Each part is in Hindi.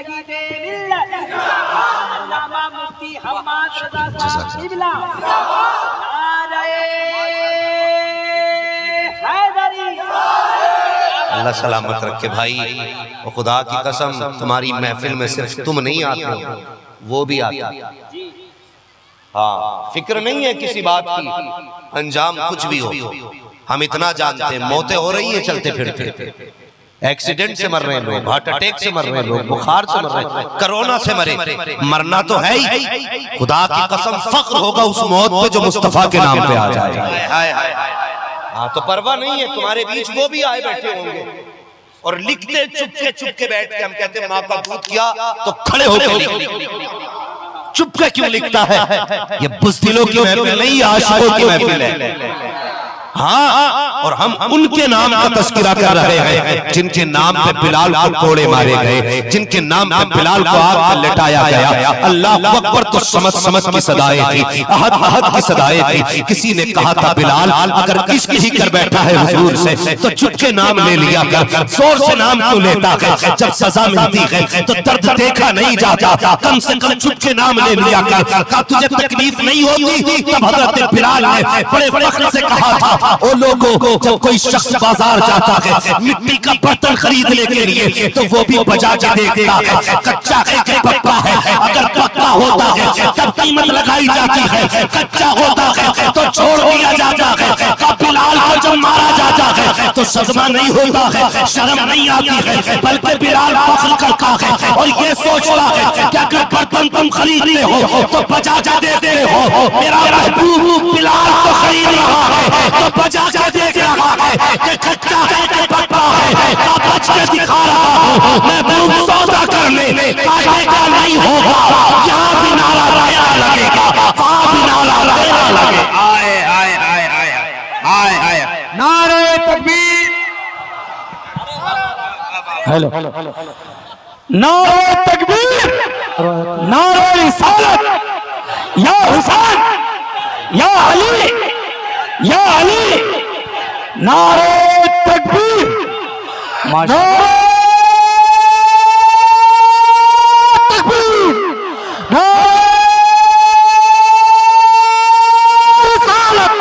मुजाहिद मिल्लत अल्लामा मुफ्ती हम्माद रज़ा साहब क़िबला नारे हैदरी। अल्लाह सलामत रखे भाई। और खुदा की कसम तुम्हारी महफिल में सिर्फ तुम नहीं आते हो, वो भी आता। हाँ, फिक्र नहीं है किसी बात की, अंजाम कुछ भी हो। हम इतना जानते हैं मौतें हो रही हैं चलते फिरते, एक्सीडेंट से मर रहे हैं लोग, हार्ट अटैक से मर रहे हैं लोग, बुखार से मर रहे हैं, कोरोना से मरे, मरना तो है ही। खुदा की कसम फख्र होगा उस मौत पे जो मुस्तफा के नाम पे आ जाए। हाँ, तो परवाह नहीं है, तुम्हारे बीच वो भी आए बैठे होंगे और लिखते चुपके बैठ के। हम कहते हैं माँ का दूध किया तो खड़े होकर लिख। चुपके क्यों लिखता है? ये बुज़दिलों की महफिल नहीं, आशिकों की महफिल है। हाँ, और हम उनके नाम का तस्करा कर रहे हैं जिनके नाम पे बिलाल को कोड़े मारे गए, जिनके नाम पे बिलाल को आग पर लटाया गया। अल्लाह अकबर तो समझ की सदाएं थी, अहद की सदाएं थी। किसी ने कहा था बिलाल अगर इश्क ही कर बैठा है हुजूर से तो चुपके नाम ले लिया कर, जोर से नाम क्यों लेता है? जब सजा मिलती है तो दर्द देखा नहीं जाता, कम से कम चुपके नाम ले लिया कर। का तुझे तकलीफ नहीं होती? तब हजरत बिलाल ने बड़े फख्र से कहा था, ओ लोगों, जब कोई शख्स बाजार जाता है मिट्टी का बर्तन खरीदने के लिए तो वो भी बजा के देखता है कच्चा है कि पक्का है। अगर पक्का होता है तब कीमत लगाई जाती है, कच्चा होता है तो छोड़ दिया जाता है। का बिलाल को जब मारा जाता है तो सदमा नहीं होता है, शर्म नहीं आती है, बल्कि बिलाल फख्र करता है और ये सोचता है कि अगर बर्तन तुम खरीदते हो तो बजा के देते हो। मेरा महबूब बिलाल को खरीद रहा है तो बजा के देख रहा है कि कच्चा है कि पक्का है। का बच के दिखा रहा हूँ, महबूब सौदा करने काटे का नहीं होगा। यहाँ भी नारा तेरा लगेगा, वहाँ भी नारा तेरा लगेगा। आए आए आए आए आए आए नारे तकबीर, हेलो, नारे तकबीर, नारे रिसालत, या हुसैन, या अली, या अली, नारे तकबीर, नारे तकबीर, नारे रिसालत।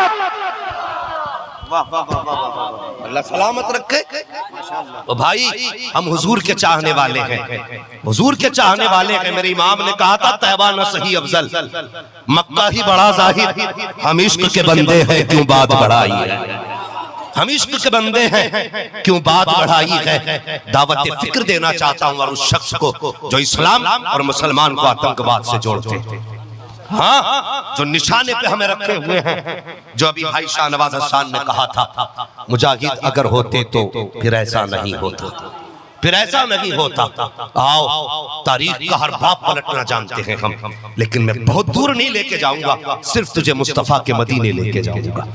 अल्लाह सलामत रखे। तो भाई हम हुजूर के चाहने वाले हैं, हुजूर के चाहने वाले हैं। मेरे इमाम ने कहा था तैबा न सही अफजल, मक्का ही बड़ा जाहिर। हम इश्क के बंदे हैं क्यों बात बढ़ाई है, हम इश्क के बंदे हैं क्यों बात बढ़ाई है। दावत फिक्र देना चाहता हूँ और उस शख्स को जो इस्लाम और मुसलमान को आतंकवाद से जोड़ते हैं। हाँ, जो निशाने पे हमें रखे हुए हैं, जो अभी भाई शाहनवाज हसन ने कहा था मुजाहिद अगर होते तो फिर ऐसा नहीं होता, फिर ऐसा नहीं होता। आओ, तारीख का हर बाप पलटना जानते हैं हम, लेकिन मैं बहुत दूर नहीं लेके जाऊंगा, सिर्फ तुझे मुस्तफा के मदीने लेके जाऊंगा,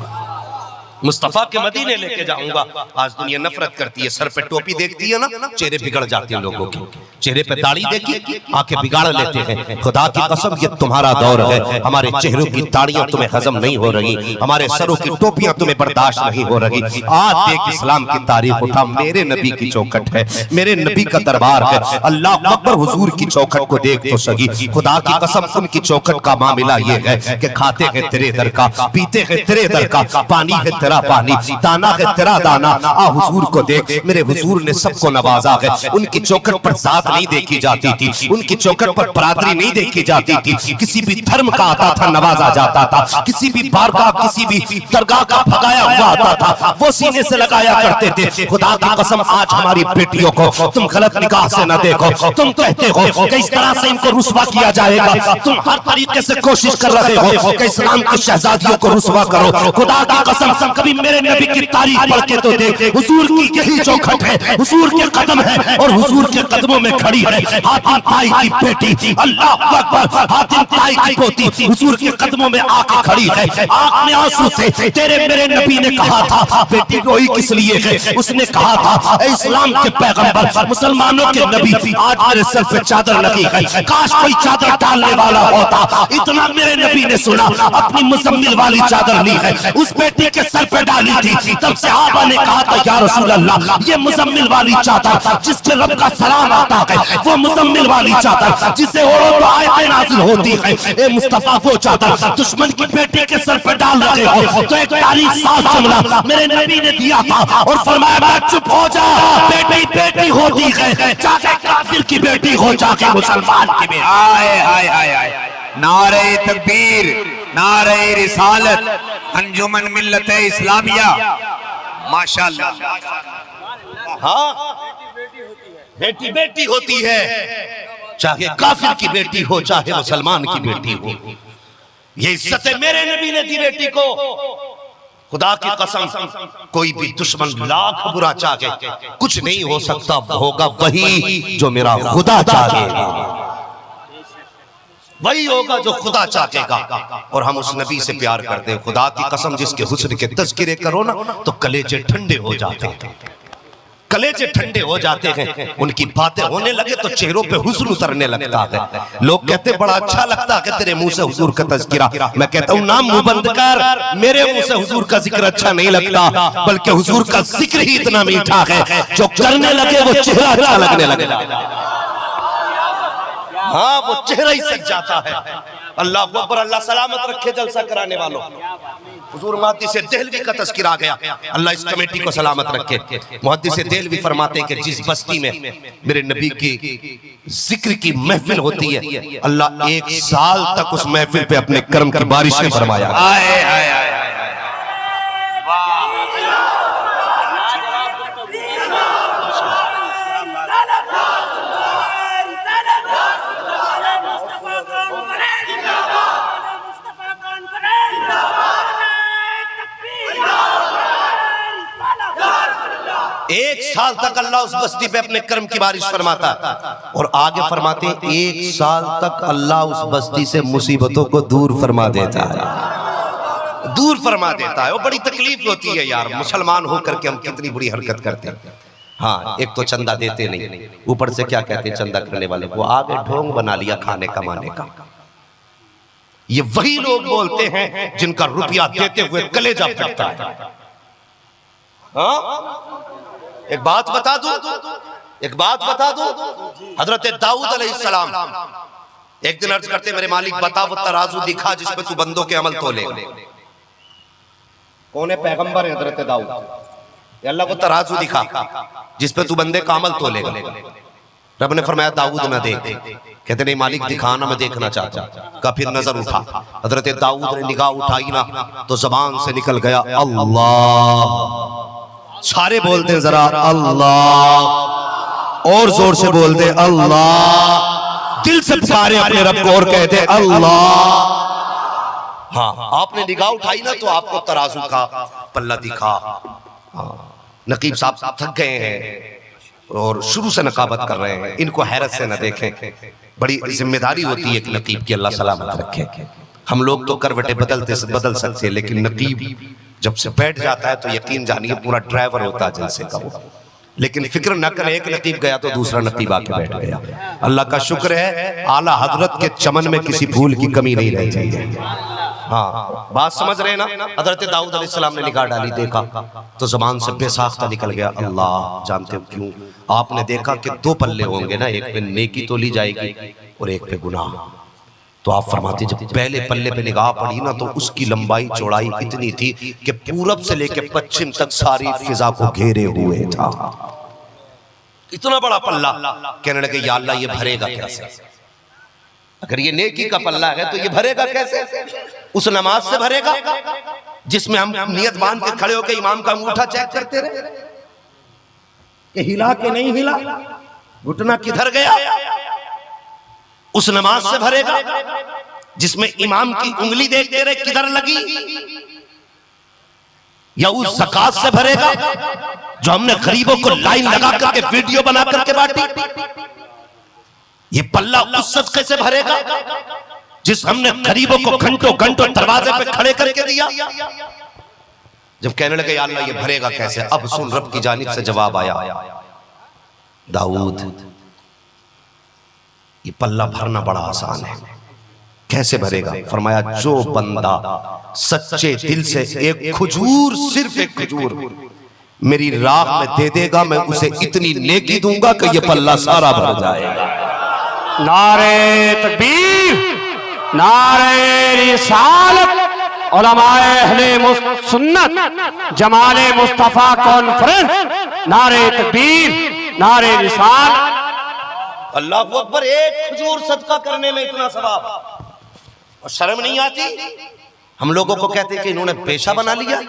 मुस्तफा के मदीने लेके जाऊंगा। आज दुनिया नफरत करती है, सर पे टोपी देखती है ना, चेहरे बिगड़ जाते हैं लोगों के, चेहरे पे दाढ़ी देखी आंखें बिगाड़ लेते हैं। खुदा की कसम ये तुम्हारा दौर है, हमारे चेहरों की दाढ़ियां तुम्हें हजम नहीं हो रही, हमारे सरों की टोपियां तुम्हें बर्दाश्त नहीं हो रही। आज देख इस्लाम की तारीफ उठा, मेरे नबी की चौखट है, मेरे नबी का दरबार है। अल्लाह अकबर, हुजूर की चौखट को देख तो सही। खुदा की कसम उनकी चौखट का मामला ये है कि खाते हैं तेरे दर का, पीते हैं तेरे दर का, पानी है तेरा पानी, दाना है तेरा दाना। आ हुजूर को देख, मेरे हुजूर ने सबको नवाजा है। उनकी चौखट पर जात नहीं देखी जाती थी, उनकी चौखट पर बरादरी नहीं देखी जाती थी। किसी भी धर्म का आता था नवाजा जाता था, किसी भी बारगाह किसी भी दरगाह का भगाया हुआ आता था वो सीने से लगाया करते थे। खुदा की कसम आज हमारी बेटियों को तुम गलत निगाह से न देखो। तुम कहते हो कि इस तरह से इनको रुस्वा किया जाएगा, तुम हर तरीके से कोशिश कर रहे हो कि इस्लाम की शहजादियों को रुस्वा करो। खुदा की कसम कभी मेरे नबी की तारीफ पढ़ के तो देख, हुजूर की यही चौखट है, हुजूर के कदम है और हुजूर के कदमों में खड़ी है हातिम ताई की बेटी, अल्लाह अकबर, हातिम ताई की पोती हुजूर के कदमों में आके खड़ी है। आंख में आंसू थे। तेरे मेरे नबी ने कहा था बेटी रोई किस लिए है? उसने कहा था ऐ इस्लाम के पैगंबर, मुसलमानों के नबी, आज मेरे सर पे चादर लगी है, काश कोई चादर डालने वाला होता। इतना मेरे नबी ने सुना, अपनी मुजम्मिल वाली चादर ली है, उस बेटी के सर पे डाली थी, तब सहाबा ने कहा था या रसूल अल्लाह, ये मुजम्मिल वाली चादर जिसके रब का सलाम आता है, वो मुजम्मिल वाली चादर जिसे ओढ़ो तो आयतें नाज़िल होती है, ए मुस्तफा वो चादर दुश्मन की बेटी के सर पे डाल रहे हो। तो एक तारीख साथ जुमला मेरे नबी ने दिया था और फरमाया मैं चुप हो जा, बेटी बेटी होती है, चाहे काफिर की बेटी हो चाहे मुसलमान की बेटी। हाय हाय हाय हाय, नारे तकबीर, नारे रिसालत, अंजुमन मिल्लत इस्लामिया, माशाअल्लाह। हाँ, बेटी बेटी होती है, चाहे काफिर की बेटी हो चाहे मुसलमान की बेटी हो। ये इज्जत है मेरे नबी ने दी बेटी को। खुदा की कसम, कोई भी दुश्मन लाख बुरा चाहे, कुछ नहीं हो सकता, होगा वही जो मेरा खुदा चाहेगा, वही होगा जो खुदा चाहेगा। और हम उस नबी से प्यार करते हैं। खुदा की कसम, जिसके हुस्न के तज़किरे करो ना तो कलेजे ठंडे हो जाते हैं, कलेजे ठंडे हो जाते हैं। उनकी बातें होने लगे तो चेहरों पे हुस्न उतरने लगता है। लोग कहते बड़ा अच्छा लगता है तेरे मुंह से हुजूर का तज़किरा। मैं कहता हूँ नाम मुंह बंद कर, मेरे मुंह से हुजूर का जिक्र अच्छा नहीं लगता, बल्कि हुजूर का जिक्र ही इतना मीठा है जो करने लगे वो चेहरा अच्छा लगने लगे। हाँ, वो चेहरा ही सज जाता है। अल्लाह अकबर, अल्लाह सलामत रखे जलसा कराने वालों। हुजूर मुहद्दिस देहलवी का तज़किरा आ गया, अल्लाह इस कमेटी को सलामत रखे। मुहद्दिस देहलवी फरमाते हैं कि जिस बस्ती में मेरे नबी की जिक्र की महफिल होती है, अल्लाह 1 साल तक उस महफिल पे अपने कर्म की बारिशें फरमाया। हाय हाय हाय, एक साल तक अल्लाह उस बस्ती पे अपने कर्म की बारिश फरमाता। और आगे फरमाते हैं 1 साल तक अल्लाह उस बस्ती से मुसीबतों को दूर फरमा देता है, दूर फरमा देता है। वो बड़ी तकलीफ होती है यार, मुसलमान होकर के हम कितनी बुरी हरकत करते हैं। हाँ, एक तो चंदा देते नहीं, ऊपर से क्या कहते हैं चंदा करने वाले को, आगे ढोंग बना लिया खाने कमाने का। ये वही लोग बोलते हैं जिनका रुपया देते हुए कलेजा फटता है। हाँ? एक बात बता दूं, एक बात बता दूं, हजरत दाऊद अलैहिस्सलाम एक दिन अर्ज करते मेरे मालिक बता वो तराजू दिखा जिसपे तू बंदों के अमल तोलेगा। कौन है? पैगंबर है हजरत दाऊद। अल्लाह को तराजू दिखा जिसपे तू बंदे का अमल तोलेगा। रब ने फरमाया दाऊद न देख। कहते नहीं मालिक दिखाना, मैं देखना चाहता हूं। का फिर नजर उठा, हजरत दाऊद ने निगाह उठाई ना तो जबान से निकल गया अल्लाह। सारे बोलते हैं जरा अल्लाह, और जोर से बोलते अल्लाह, दिल से पुकारे अपने रब को और कहते अल्लाह। हाँ, आपने निगाह उठाई ना तो आपको तराजू का पल्ला दिखा। हाँ, नकीब साहब थक गए हैं और शुरू से नकाबत कर रहे हैं, इनको हैरत से न देखें। बड़ी जिम्मेदारी होती है कि नकीब की अल्लाह सलामत रखे। हम लोग तो करवटे बदल सकते हैं, लेकिन नकीब जब से बैठ जाता है तो यकीन जानिए पूरा ड्राइवर होता है जलसे का वो। लेकिन फिक्र न करें, एक नकीब गया तो दूसरा नकीब आके बैठ गया। अल्लाह का शुक्र है आला हजरत के चमन में किसी फूल की कमी नहीं रह जाएगी। हाँ, बात समझ रहे ना? हजरत दाऊद अलैहिस्सलाम ने निगाह डाली, देखा तो ज़बान से बेसाख्ता निकल गया अल्लाह। जानते हो क्यों? आपने देखा कि 2 पल्ले होंगे ना, एक पे नेकी तोली जाएगी और एक पे गुनाह। तो आप फरमाते जब पहले पल्ले पे निगाह पड़ी ना तो उसकी लंबाई चौड़ाई इतनी थी कि पूरब से लेकर पश्चिम तक सारी फिजा को घेरे हुए था। इतना बड़ा पल्ला। कहने लगे या अल्लाह ये भरेगा कैसे? अगर ये नेकी का पल्ला है तो ये भरेगा कैसे? उस नमाज से भरेगा जिसमें हम नियत बांध के खड़े होकर इमाम का अंगूठा चेक करते रहे कि हिला के नहीं हिला, घुटना किधर गया। उस नमाज से भरेगा जिसमें इमाम की उंगली देखते रहे किधर लगी। या उस ज़कात से भरेगा जो हमने गरीबों को लाइन लगा करके वीडियो बना करके बांटी। ये पल्ला उस सदके से भरेगा जिस हमने गरीबों को घंटों घंटों दरवाजे पे खड़े करके दिया। जब कहने लगे या अल्लाह ये भरेगा कैसे, अब सुन रब की जानिब से जवाब आया, दाऊद ये पल्ला भरना बड़ा आसान है। कैसे भरेगा? फरमाया जो बंदा सच्चे दिल से एक खजूर, सिर्फ एक खजूर मेरी राह में दे देगा, मैं उसे इतनी नेकी दूंगा कि ये पल्ला सारा भर जाएगा। नारे तकबीर, नारे रिसालत, उलमाए अहले सुन्नत, जमाले मुस्तफा कॉन्फ्रेंस, नारे तकबीर, नारे रिसालत। अल्लाह अकबर, एक खजूर सदका करने में इतना सवाब, और शर्म नहीं आती? हम लोगों को कहते हैं कि इन्होंने पेशा बना लिया,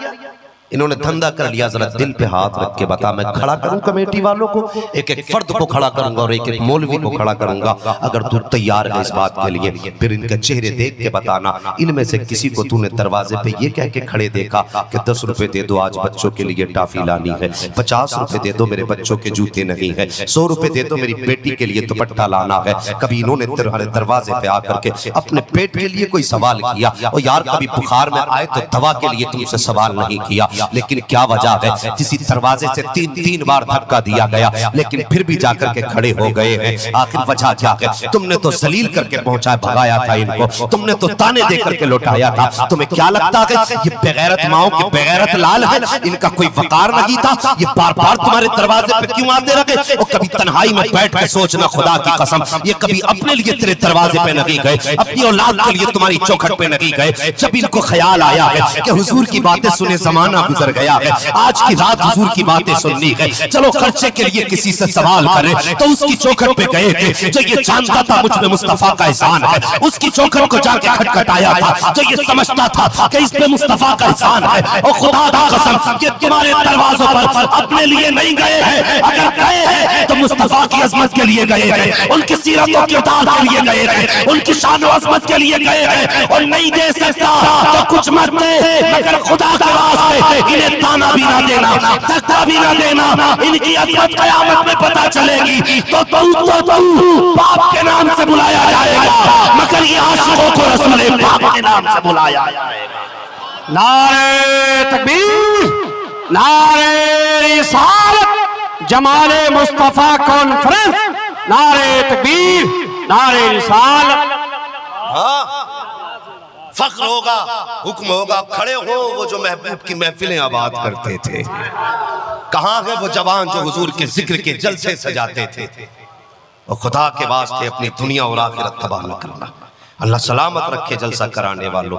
इन्होंने धंधा कर लिया। जरा दिल पे हाथ रख के बता, मैं खड़ा करूं कमेटी वालों को, एक एक फर्द को खड़ा करूंगा और एक एक मौलवी को खड़ा करूंगा। अगर तू तैयार है इस बात के लिए, फिर इनके चेहरे देख के बताना, इनमें से किसी को तूने दरवाजे पे ये कह के खड़े देखा कि 10 रुपए दे दो, आज बच्चों के लिए टॉफी लानी है, 50 रुपए दे दो, मेरे बच्चों के जूते नहीं है, 100 रुपए दे दो, मेरी बेटी के लिए दुपट्टा लाना है। कभी इन्होंने तुम्हारे दरवाजे पे आकर के अपने पेट के लिए कोई सवाल किया? और यार कभी बुखार में आए तो दवा के लिए तुमसे सवाल नहीं किया, लेकिन क्या वजह है? किसी दरवाजे से 3 बार धक्का दिया गया, लेकिन फिर भी जाकर के खड़े हो गए हैं। आखिर वजह क्या है? तुमने तो जलील करके पहुंचाया, भगाया था इनको, तुमने तो ताने दे करके लौटाया था। तुम्हें क्या लगता है ये बेगैरत माओ के बेगैरत लाल है, इनका कोई वकार नहीं था? ये बार बार तुम्हारे दरवाजे पे क्यों आते रहे? और कभी तन्हाई में बैठ के सोचना, खुदा की कसम, ये कभी अपने लिए तेरे दरवाजे पे नहीं गए, अपनी औलाद के लिए तुम्हारी चौखट पे नहीं गए। जब इनको ख्याल आया है कि हुजूर की बातें सुने जमाना गुजर गया है, आज की रात हुजूर की बातें सुननी है, चलो खर्चे के लिए किसी से सवाल करें, तो उसकी चौखट पे गए थे जो ये जानता था मुझ पे मुस्तफा का एहसान है, उसकी चौखट को जाके खटखटाया था जो ये समझता था कि इस पे मुस्तफा का एहसान है। और खुदा की कसम, ये तुम्हारे दरवाजों पर अपने लिए नहीं गए हैं, अगर गए हैं तो मुस्तफा की अजमत के लिए गए हैं, उनकी सीरत और किरदार के लिए गए हैं, उनकी शान और अजमत के लिए गए हैं। और नहीं दे सकता तो कुछ मत दे, मगर खुदा के वास्ते इन्हें ताना भी ना देना, धक्का भी ना देना, इनकी अजमत क़यामत में पता चलेगी तो तू बाप के नाम से बुलाया जाएगा, मगर ये आशिकों को रसूल पाक के नाम से बुलाया जाएगा। नारे तकबीर, नारे रिसालत, जमाले मुस्तफा कॉन्फ्रेंस, नारे तकबीर, नारे रिसालत। हाँ, फख्र होगा, हुक्म होगा, खड़े हो वो जो महबूब की महफिलें आबाद करते थे। कहाँ है वो जवान जो हुजूर के जिक्र के जलसे सजाते थे? और खुदा के वास्ते अपनी दुनिया और आखिरत तबाह न करना। अल्लाह सलामत रखे जलसा कराने वालों।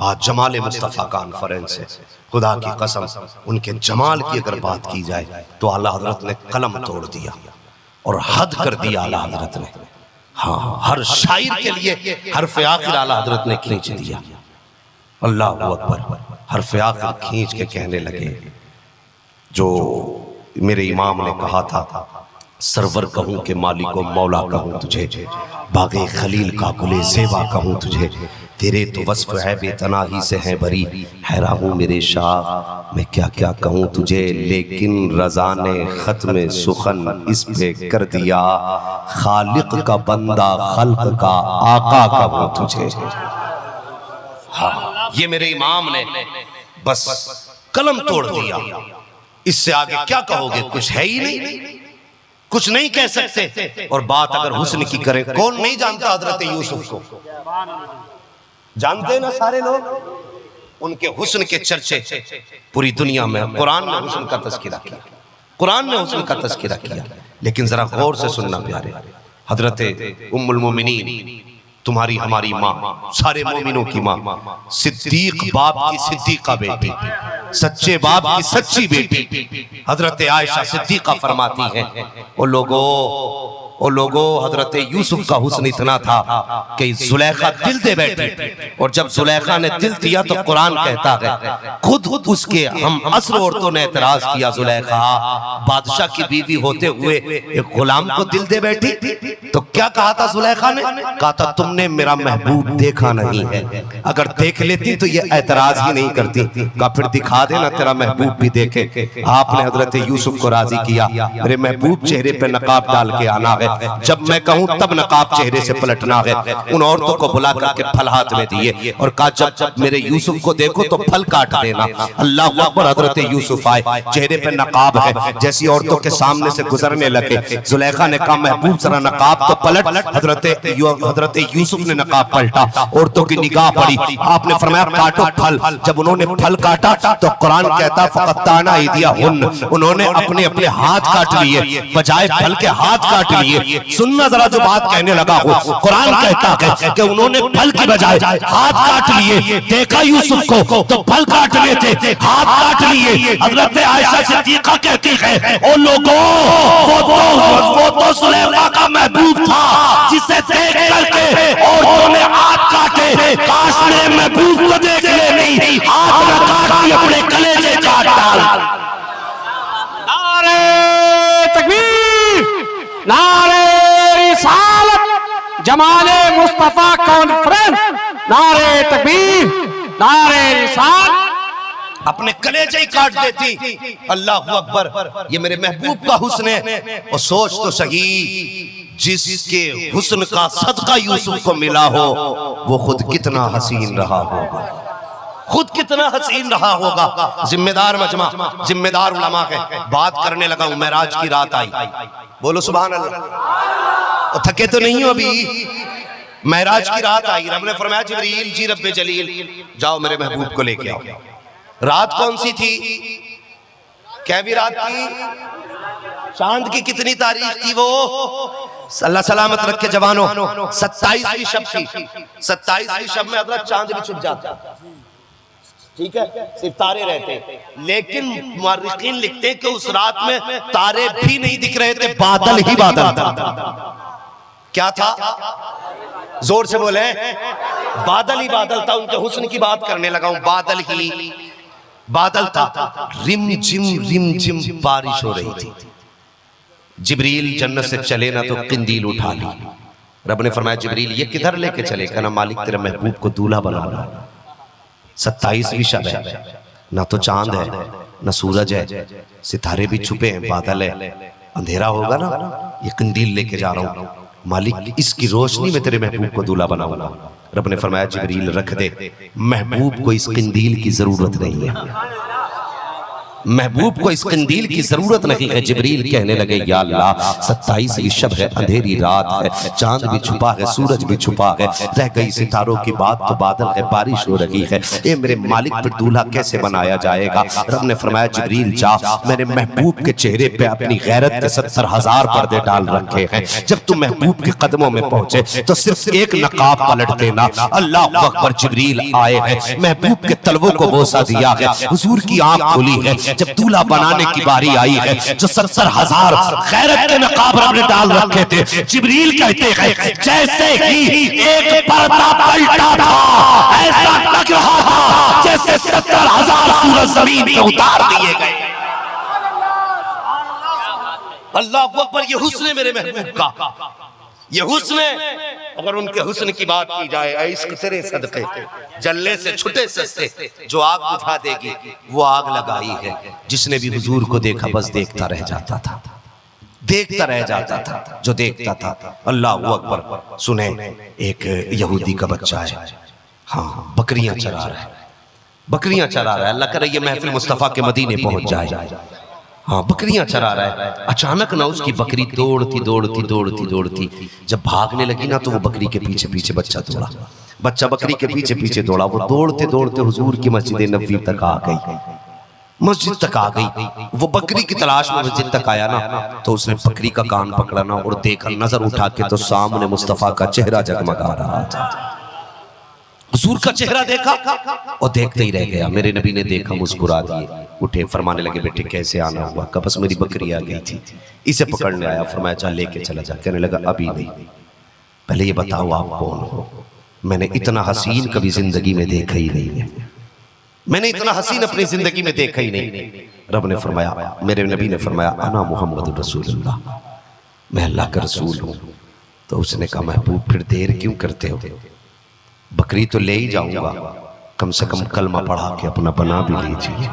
आज जमाल मुस्तफ़ा कॉन्फ्रेंस है, खुदा की कसम उनके जमाल की अगर बात की जाए तो आला हजरत ने कलम तोड़ दिया और हद कर दिया आला हजरत ने। हाँ, हर शायर के लिए हरफ आखिर आला हजरत ने खींच दिया। अल्लाह अकबर, हरफ आखिर खींच के कहने लगे जो मेरे इमाम ने कहा था, सरवर कहूं के मालिको मौला कहूं तुझे, बागे खलील का गुले ज़ेबा कहूं तुझे, तेरे तो वस्फ है बेतनाही से है बरी, हैरान हूँ मेरे शाह मैं क्या क्या कहूँ तुझे, लेकिन रज़ा ने ख़त्म सुखन इस पे कर दिया, खालिक का बंदा खल्क का आका कहूँ तुझे। हाँ, ये मेरे इमाम ने बस कलम तोड़ दिया। इससे आगे क्या कहोगे? कुछ है ही नहीं, कुछ नहीं कह सकते। और बात अगर हुस्न की करें, कौन नहीं जानता हजरत यूसुफ को? जानते ना सारे लोग, उनके हुस्न के चर्चे पूरी दुनिया में। कुरान ने हुस्न का तज़किरा किया, कुरान ने हुस्न का तज़किरा किया, लेकिन जरा गौर से सुनना प्यारे। हजरत उम्मुल मोमिनीन, तुम्हारी हमारी माँ, सारे मोमिनों की माँ, सिद्दीक बाप की सिद्दीका बेटी, सच्चे बाप की सच्ची बेटी हजरत आयशा सिद्दीका फरमाती हैं, ओ लोगो हजरत यूसुफ का हुस्न इतना था कि जुलेखा दिल दे बैठी, और जब जुलेखा ने दिल दिया तो कुरान कहता है खुद उसके हम असर औरतों ने एतराज किया, जुलेखा बादशाह की बीवी होते हुए एक गुलाम को दिल दे बैठी। तो क्या कहा था जुलेखा ने? कहा था तुमने मेरा महबूब देखा नहीं है, अगर देख लेती तो ये एतराज ही नहीं करती। कहा फिर दिखा देना तेरा महबूब भी देखे। आपने हजरत यूसुफ को राजी किया, मेरे महबूब चेहरे पे नकाब डाल के आना है, जब मैं कहूं तब नकाब चेहरे से पलटना है। उन औरतों को बुला करके फल हाथ में दिए और कहा जब मेरे यूसुफ को देखो तो फल काट देना। अल्लाह अकबर। हजरत यूसुफ आए, चेहरे पे नकाब है। जैसी औरतों के सामने से गुजरने लगे, जुलेखा ने कहा महबूब जरा नकाब तो पलट। हजरत यूसुफ ने नकाब पलटा, औरतों की निगाह पड़ी। आपने फरमाया काटो फल। जब उन्होंने फल काटा तो कुरान कहता फक़त्ताना अयदियहुन, उन्होंने अपने अपने हाथ काट लिए, बजाय फल के हाथ काट लिए। सुनना जरा जो बात कहने लगा हो, कुरान कहता है कि उन्होंने फल की बजाय हाथ काट लिए। देखा यूसुफ को तो फल काटने थे, हाथ काट लिए। हजरत आयशा सिद्दीक़ा कहती है ओ लोगों, वो तो सुलेखा का महबूब था जिसे देख करके औरतों ने हाथ काटे। काश मेरे महबूब को देख ले, नहीं हाथ न काट अपने कलेजे काट डाल। नारे तकबीर, नारे रिसालत, जमाले मुस्तफा कॉन्फ्रेंस, नारे तकबीर, नारे रिसालत। अपने कलेजे ही काट देती। अल्लाह अकबर। ये मेरे महबूब का हुस्न है। और सोच तो सही, जिसके हुस्न का सदका यूसुफ को मिला हो वो खुद कितना हसीन रहा होगा, खुद कितना हसीन रहा होगा। जिम्मेदार मजमा, जिम्मेदार उलमा है। बात करने लगा हूं, मेराज की रात आई। बोलो सुभान अल्लाह। और थके तो नहीं हो अभी? मेराज की रात आई। रब ने फरमाया जिब्रील जी रब्बे जलील जाओ मेरे महबूब को लेके आओ। रात कौन सी थी? कैसी रात थी? चांद की कितनी तारीख थी वो? अल्लाह सलामत रखे जवानों। 27वीं शब थी। 27वीं शब में हजरत चांद भी छुप जाता, ठीक है, सिर्फ तारे रहते। लेकिन मुअर्रिखीन लिखते हैं कि उस रात में तारे भी नहीं दिख रहे थे, बादल ही बादल था। क्या था? जोर से बोले। बादल ही बादल था। उनके हुस्न की बात करने लगा हूं। बादल ही बादल था। रिम झिम बारिश हो रही थी। जिब्रील जन्नत से चले ना तो किंदील उठा ली। रब ने फरमाया जिब्रील ये किधर लेके चले? कहना मालिक तेरे महबूब को दूल्हा बनाना। 27वीं शब है, ना तो चांद है ना सूरज है, सितारे भी छुपे हैं, बादल है, अंधेरा होगा ना, ये कंदील लेके जा रहा हूं मालिक, इसकी रोशनी में तेरे महबूब को दूल्हा बनाऊंगा। रब ने फरमाया जिब्रील रख दे, महबूब को इस कंदील की जरूरत नहीं है, महबूब को इस कंदील की जरूरत नहीं है। जिब्रील कहने लगे या अल्लाह 27वीं शब है, अंधेरी रात है, चांद भी छुपा है, सूरज भी छुपा है, रह गई सितारों की बात तो बादल है, बारिश हो रही है, ये मेरे मालिक पर दूल्हा कैसे बनाया जाएगा? रब ने फरमाया जिब्रील जा, मेरे महबूब के चेहरे पे अपनी गैरत के 70,000 पर्दे डाल रखे हैं। जब तुम महबूब के कदमों में पहुंचे तो सिर्फ एक नकाब पलट देना। अल्लाह अकबर। जिब्रील आए हैं, महबूब के तलवों को बोसा दिया है, हुजूर की आंख खुली है। जब दूल्हा बनाने की बारी आई है, जो 70,000 गैरत के नकाब रब ने डाल रखे थे, जिब्रील कहते हैं जैसे ही एक पर्दा पलटा था, ऐसा लग रहा था जैसे 70,000 सूरज जमीन पे उतार दिए गए। अल्लाह अकबर। ये हुस्न है मेरे महबूब का, ये हुस्न है। अगर उनके हुस्न की बात की जाए, इश्क तेरे सदके जलने से छुटे सस्ते, जो आग बुझा देगी वो आग लगाई है। जिसने भी हुजूर को देखा बस देखता रह जाता था, देखता रह जाता था, जो देखता था। अल्लाह अकबर। सुने, एक यहूदी का बच्चा है, हाँ, बकरियां चरा रहा है, बकरियां चरा रहा है। अल्लाह करे ये महफिल मुस्तफा के मदीने पहुंच जाए। हाँ, बकरियां चरा रहा है। अचानक ना उसकी बकरी दौड़ती जब भागने लगी ना, तो वो बकरी के पीछे पीछे बच्चा दौड़ा, बच्चा बकरी के पीछे पीछे दौड़ा। वो दौड़ते दौड़ते हुजूर की मस्जिद नबवी तक आ गई, मस्जिद तक आ गई। वो बकरी की तलाश में मस्जिद तक आया ना, तो उसने बकरी का कान पकड़ा ना और देखा, नजर उठा के तो सामने मुस्तफा का चेहरा जगमगा रहा था। हुजूर का चेहरा देखा और देखते ही रह गया। मेरे नबी ने देखा, मुस्कुरा दिए, उठे, फरमाने लगे बेटे कैसे आना हुआ? कहा बस मेरी बकरी आ गई थी, इसे पकड़ने आया। फरमाया चल लेके चला जा। कहने लगा अभी नहीं, पहले ये बताओ आप कौन हो? मैंने इतना हसीन कभी जिंदगी में देखा ही नहीं है, मैंने इतना हसीन अपनी जिंदगी में देखा ही नहीं। रब ने फरमाया, मेरे नबी ने फरमाया अना मोहम्मद रसूलुल्लाह, मैं अल्लाह का रसूल हूँ। तो उसने कहा महबूब फिर देर क्यों करते हो? बकरी तो ले ही जाऊंगा, कम से कम कलमा पढ़ा के अपना बना भी लीजिए।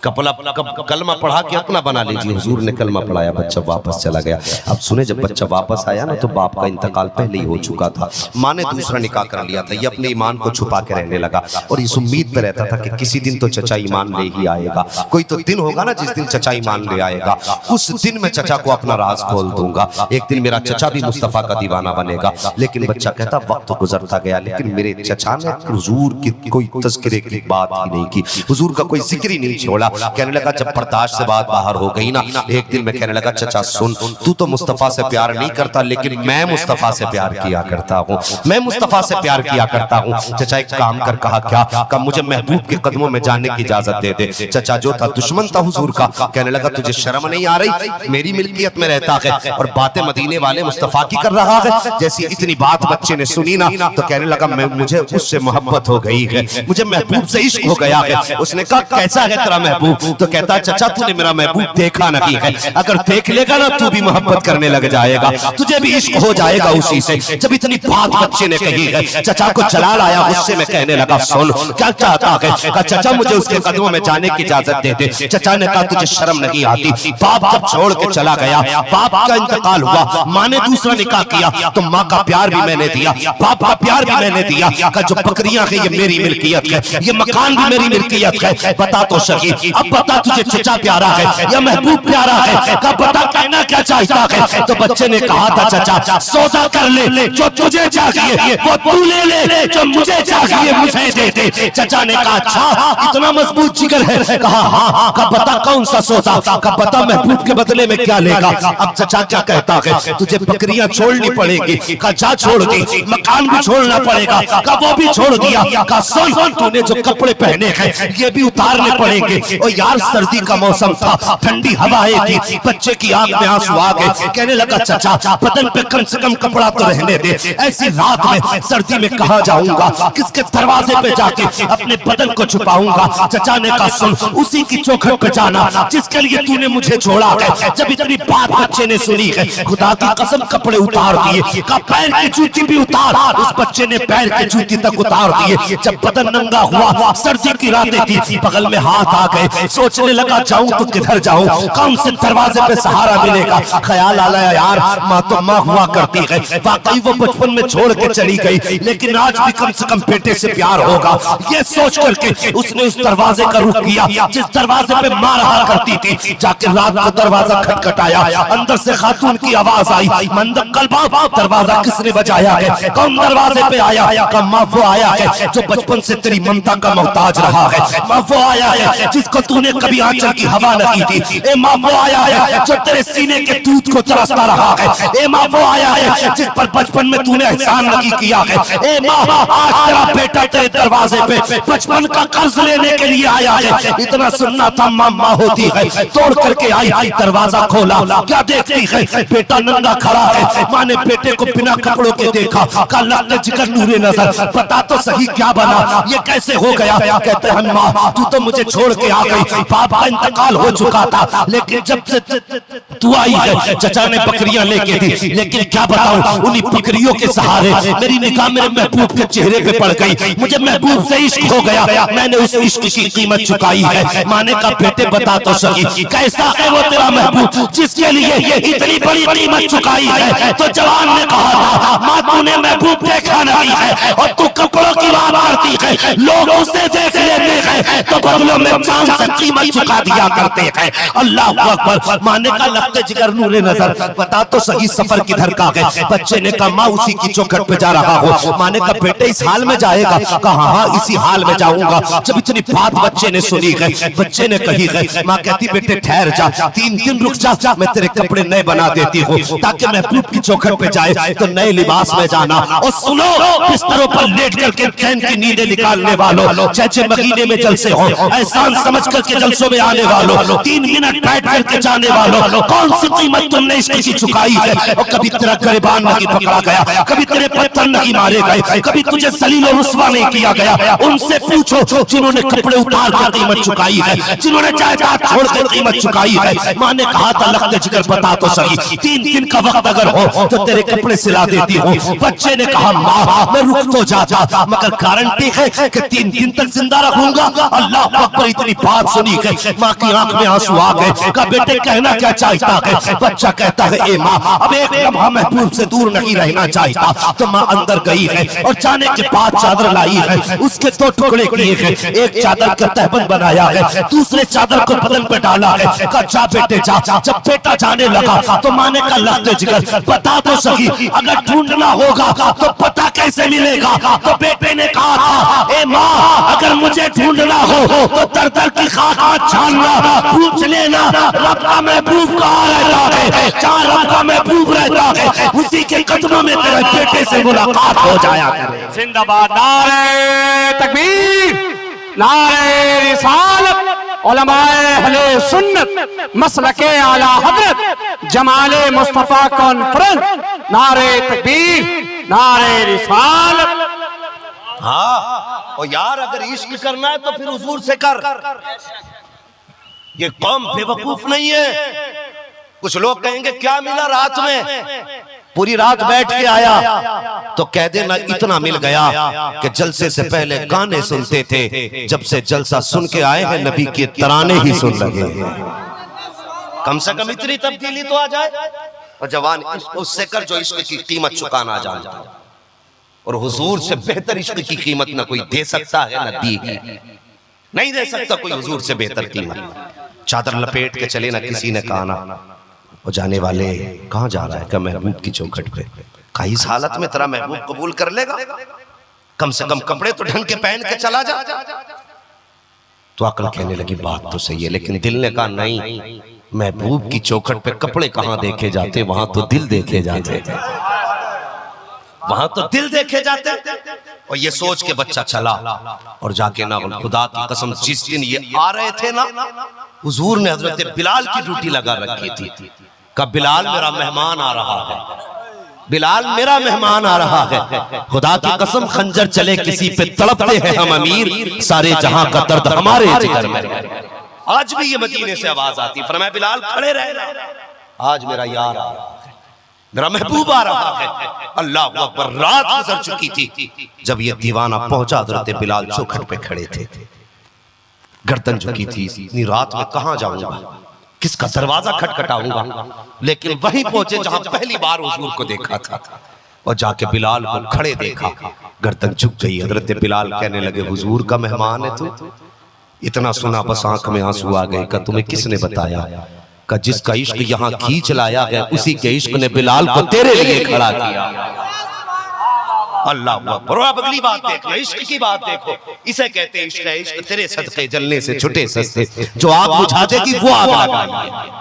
कलमा पढ़ा के अपना बना लीजिए। हुजूर ने कलमा पढ़ाया, बच्चा वापस चला गया। अब सुने, जब बच्चा वापस आया ना तो बाप का इंतकाल पहले ही हो चुका था। माँ ने दूसरा निकाह कर लिया था। ये अपने ईमान को छुपा के रहने लगा और इस उम्मीद पे रहता था कि किसी दिन तो चचा ईमान ले ही आएगा। कोई तो दिन होगा ना जिस दिन चचा ईमान ले आएगा, उस दिन मैं चचा को अपना राज खोल दूंगा। एक दिन मेरा चचा भी मुस्तफा का दीवाना बनेगा। लेकिन बच्चा कहता वक्त तो गुजरता गया, लेकिन मेरे चचा ने हुजूर की कोई तज़किरे की बात ही नहीं की, हुजूर का कोई जिक्र ही नहीं छोड़ा। कहने लगा जब बर्दाश्त से बात बाहर हो गई ना, एक दिन मैं कहने लगा चचा सुन, तू तो मुस्तफा से प्यार नहीं करता, लेकिन मैं मुस्तफा से प्यार किया करता हूँ, मैं मुस्तफा से प्यार किया करता हूँ। चचा एक काम कर। कहा क्या? कहा मुझे महबूब के कदमों में जाने की इजाजत दे दे। चचा जो था दुश्मन था हुजूर का, कहने लगा तुझे शर्म नहीं आ रही? मेरी मिल्कियत में रहता है और बातें मदीने वाले मुस्तफा की कर रहा है। जैसी इतनी बात बच्चे ने सुनी ना तो कहने लगा मुझे उससे मोहब्बत हो गई है, मुझे महबूब से इश्क हो गया है। उसने कहा कैसा है तेरा महबूब? तो कहता चचा तूने मेरा महबूब देखा नहीं है, अगर देख लेगा ना तू भी मोहब्बत करने लग जाएगा, तुझे भी इश्क हो जाएगा उसी से। जब इतनी बात बच्चे ने कही है, चचा को जलाल आया, गुस्से में कहने लगा सुन क्या चाहता है? कहा चचा मुझे उसके कदमों में जाने की इजाजत दे दे। चचा ने कहा तुझे शर्म नहीं आती? बाप जब छोड़ के चला गया, बाप का इंतकाल हुआ, माँ ने दूसरा निकाह किया तो माँ का प्यार भी मैंने दिया, बाप का प्यार भी मैंने दिया। कहा जो बकरियां है ये मेरी मिल्कियत है, ये मकान भी मेरी मिल्कियत है। बता तो सही, अब बता तुझे चचा प्यारा है या महबूब प्यारा है? कहा बता कहना क्या चाहता है? तो बच्चे ने कहा था चचा सौदा कर ले, जो तुझे चाहिए वो तू ले ले, जो मुझे चाहिए मुझे दे दे। चचा ने कहा अच्छा इतना मजबूत जिगर है? कहा हाँ। कहा बता कौन सा सौदा? कहा बता महबूब के बदले में क्या लेगा? अब चचा क्या कहता है? तुझे बकरियां छोड़नी पड़ेगी। कहा जा छोड़ दी। मकान भी छोड़ना पड़ेगा। कहा वो भी छोड़ दिया। कहा सुन तूने जो कपड़े पहने हैं ये भी उतारने पड़ेंगे। और यार सर्दी का मौसम था, ठंडी हवाएं थी, बच्चे की आंख में आंसू आ गए। कहने लगा चचा बदन पे कम से कम कपड़ा तो रहने दे, ऐसी रात में सर्दी में कहाँ जाऊंगा, किसके दरवाजे पे जाके अपने बदन को छुपाऊंगा? चचा ने कहा सुन उसी की चौखट पे जाना जिसके लिए तूने मुझे छोड़ा है। जब इतनी बात बच्चे ने सुनी है, खुदा की कसम कपड़े उतार दिए। कहा पैर की जूती भी उतार। उस बच्चे ने पैर की जूती तक उतार दिए। जब बदन नंगा हुआ, सर्दी की रातें थी, बगल में हाथ आ गए, सोचने लगा जाऊं तो किधर जाऊं, कौन से दरवाजे पे सहारा मिलेगा? ख्याल आया यार माँ तो माँ हुआ करती है, वाकई वो बचपन में छोड़ के चली गई, लेकिन आज भी कम से कम बेटे से प्यार होगा। ये सोच करके उसने उस दरवाजे का रुख किया जिस दरवाजे पे माँ रहा करती थी। जाके रात को दरवाजा खटखटाया, अंदर से खातून की आवाज आई, मंदक कलबा दरवाजा किसने बजाया है? कौन दरवाजे पे आया? का माँ वो आया है जो बचपन से तेरी ममता का मोहताज रहा है, माँ वो आया है जिसको तूने कभी आंचल की हवा न की थी, ए माँ वो आया है जो तेरे सीने के दूध को तरसता रहा है, ए माँ वो आया है जिस पर बचपन में तूने एहसान नहीं किया है, ए माँ आज तेरा बेटा तेरे दरवाजे पे बचपन का कर्ज लेने के लिए आया है। इतना सुनना था माँ माँ होती है, तोड़ करके आई, दरवाजा खोला, क्या देखती है? बेटा नंगा खड़ा है। माँ ने बेटे को बिना कपड़ों के देखा, कहा लगता जिगर नूरे नजर, बता तो सही क्या बना, ये कैसे हो गया? कहते हैं माँ तू तो मुझे छोड़ के आ गई, बाप का इंतकाल हो चुका था, लेकिन जब से तू आई है चचा ने बकरियां लेके दी, लेकिन क्या बताऊं उन्हीं बकरियों के सहारे मेरी निगाह मेरे महबूब के चेहरे पे पड़ गई, मुझे महबूब से इश्क हो गया, मैंने उस इश्क की कीमत चुकाई है। माँ ने कहा बेटे बता तो सही कैसा है वो तेरा महबूब जिसके लिए इतनी बड़ी कीमत चुकाई है? तो जवान ने कहा था माँ तूने महबूब देखा नहीं है और तू कपड़ों की बात करती है, लोग उसे देख लेते हैं तो बदलों में जान से कीमत चुका दिया करते हैं। अल्लाह अकबर। माँ ने कहा लगते जिगर नूरे नजर, बता तो सही सफर किधर का है? बच्चे ने कहा माँ उसी की चौखट पे जा रहा हो। माँ ने कहा बेटे इस हाल में जाएगा? कहा हाँ इसी हाल में जाऊंगा। जब इतनी बात बच्चे ने सुनी है, बच्चे ने कही है, माँ कहती बेटे ठहर जा, 3 दिन रुक जा, मैं तेरे कपड़े नए बना देती हूँ ताकि महबूब की चौखट पे जाए तो नए लिबास में जाना। और सुनो बिस्तरों पर लेट करके चैन की नींदें निकालने वालों, चाहे महीने में जलसे हो, एहसान समझ करके जलसों में आने वालों, 3 मिनट बैठ करके जाने वालों, कौन सी कीमत तुमने इसकी चुकाई है? और कभी तेरा गिरबान नहीं पकड़ा गया, कभी तेरे पत्थर नहीं मारे गए, कभी तुझे जलील और रुस्वा नहीं किया गया। उनसे पूछो जिन्होंने कपड़े उतार कर कीमत चुकाई है, जिन्होंने जायदाद छोड़ कर कीमत चुकाई है। माँ ने कहा था लगते जिगर बता तो सही 3 दिन का वक्त अगर हो तो तेरे कपड़े सिला देती हूँ। बच्चे ने कहा माँ मैं रुक तो जाता मगर गारंटी है कि 3 दिन तक जिंदा रहूंगा। अल्लाह अकबर। इतनी बात सुनी है माँ की आंख में आंसू आ गए। कहा बेटे कहना क्या चाहता है? बच्चा कहता है ए माँ अब एक लम्हा महबूब से दूर नहीं रहना चाहता। तो माँ अंदर गई है और जाने के बाद चादर लाई है, उसके 2 टुकड़े किए हैं, एक चादर का तहबंद बनाया है, दूसरे चादर को बदन पे डाला है। कहा जा बेटे जा। जब बेटा जाने लगा तो माँ ने कहा लफ्ज़ जिगर बता तो सही, अगर ढूंढना होगा तो पता कैसे मिलेगा? तो बेटे ने कहा था ए माँ अगर मुझे ढूंढना हो तो दर दर की खाक छानना, पूछ लेना रब का महबूब कहाँ रहता है, जहाँ रब का महबूब रहता है उसी के कदमों में तेरे बेटे से मुलाकात हो जाया करे। जिंदाबाद नारे तकबीर, नारे रिसालत, उलमाए अहले सुन्नत, मसलके आला हजरत, जमाले मुस्तफा कॉन्फ्रेंस, नारे तकबीर, नारे रिसालत। हाँ और यार अगर इश्क करना है तो फिर हुजूर से कर। ये कौम बेवकूफ नहीं है। कुछ लोग कहेंगे क्या मिला रात में, पूरी रात बैठ के आया, तो कह देना इतना मिल गया कि जलसे से पहले गाने सुनते थे, जब से जलसा सुन के आए हैं नबी के तराने ही सुन लगे। कम से कम इतनी तब्दीली तो आ जाए। और जवान उससे कर जो इश्क की कीमत चुकाना जानता है, और हुजूर से बेहतर इश्क की कीमत ना कोई दे सकता है ना दी, नहीं दे सकता कोई हुजूर से बेहतर कीमत। चादर लपेट के चले ना किसी ने कहा ना वो जाने वाले कहाँ जा रहा है? क्या महबूब की चौखट पे। का इस हालत में तेरा महबूब कबूल कर लेगा? कम से कम कपड़े तो ढंग के पहन के चला जा। तो अकल कहने लगी बात तो सही है, लेकिन दिल ने कहा नहीं, महबूब की चौखट पे कपड़े कहाँ देखे जाते, वहां तो दिल देखे जाते, वहां तो दिल देखे जाते। और ये सोच के बच्चा चला और जाके ना खुदा की कसम जिस दिन ये आ रहे थे ना, हुजूर ने हजरत बिलाल की ड्यूटी लगा रखी थी। का बिलाल मेरा मेहमान आ रहा है, बिलाल मेरा मेहमान आ रहा है। खुदा की कसम खंजर चले किसी पे तड़पते हैं हम अमीर, सारे जहां का दर्द हमारे जिगर में। आज भी ये मदीने से आवाज आती, फरमाया बिलाल खड़े रहना, आज मेरा यार आ रहा है, मेरा महबूब आ रहा है। अल्लाह अकबर। रात गुजर चुकी थी जब ये दीवाना पहुंचा, हजरत बिलाल चौखट पे खड़े थे, गर्दन झुकी थी। इतनी रात में कहां जाऊंगा, किसका दरवाजा खटखटाऊंगा? लेकिन वहीं पहुंचे जहां पहली बार हुजूर को देखा था, और जाके बिलाल को खड़े देखा, गर्दन झुक गई। हजरत बिलाल कहने लगे हुजूर का मेहमान है तू? इतना सुना बस आंख में आंसू आ गए। का तुम्हें किसने बताया? का जिसका इश्क यहाँ खींच लाया है उसी के इश्क ने बिलाल को तेरे लिए खड़ा किया। अल्लाह अकबर। अब अगली बात देखो, इश्क की बात देखो, इसे कहते हैं इश्क है। इश्क तेरे सदके जलने से छुटे सस्ते, जो आग बुझा देगी वो आग लगाएगी।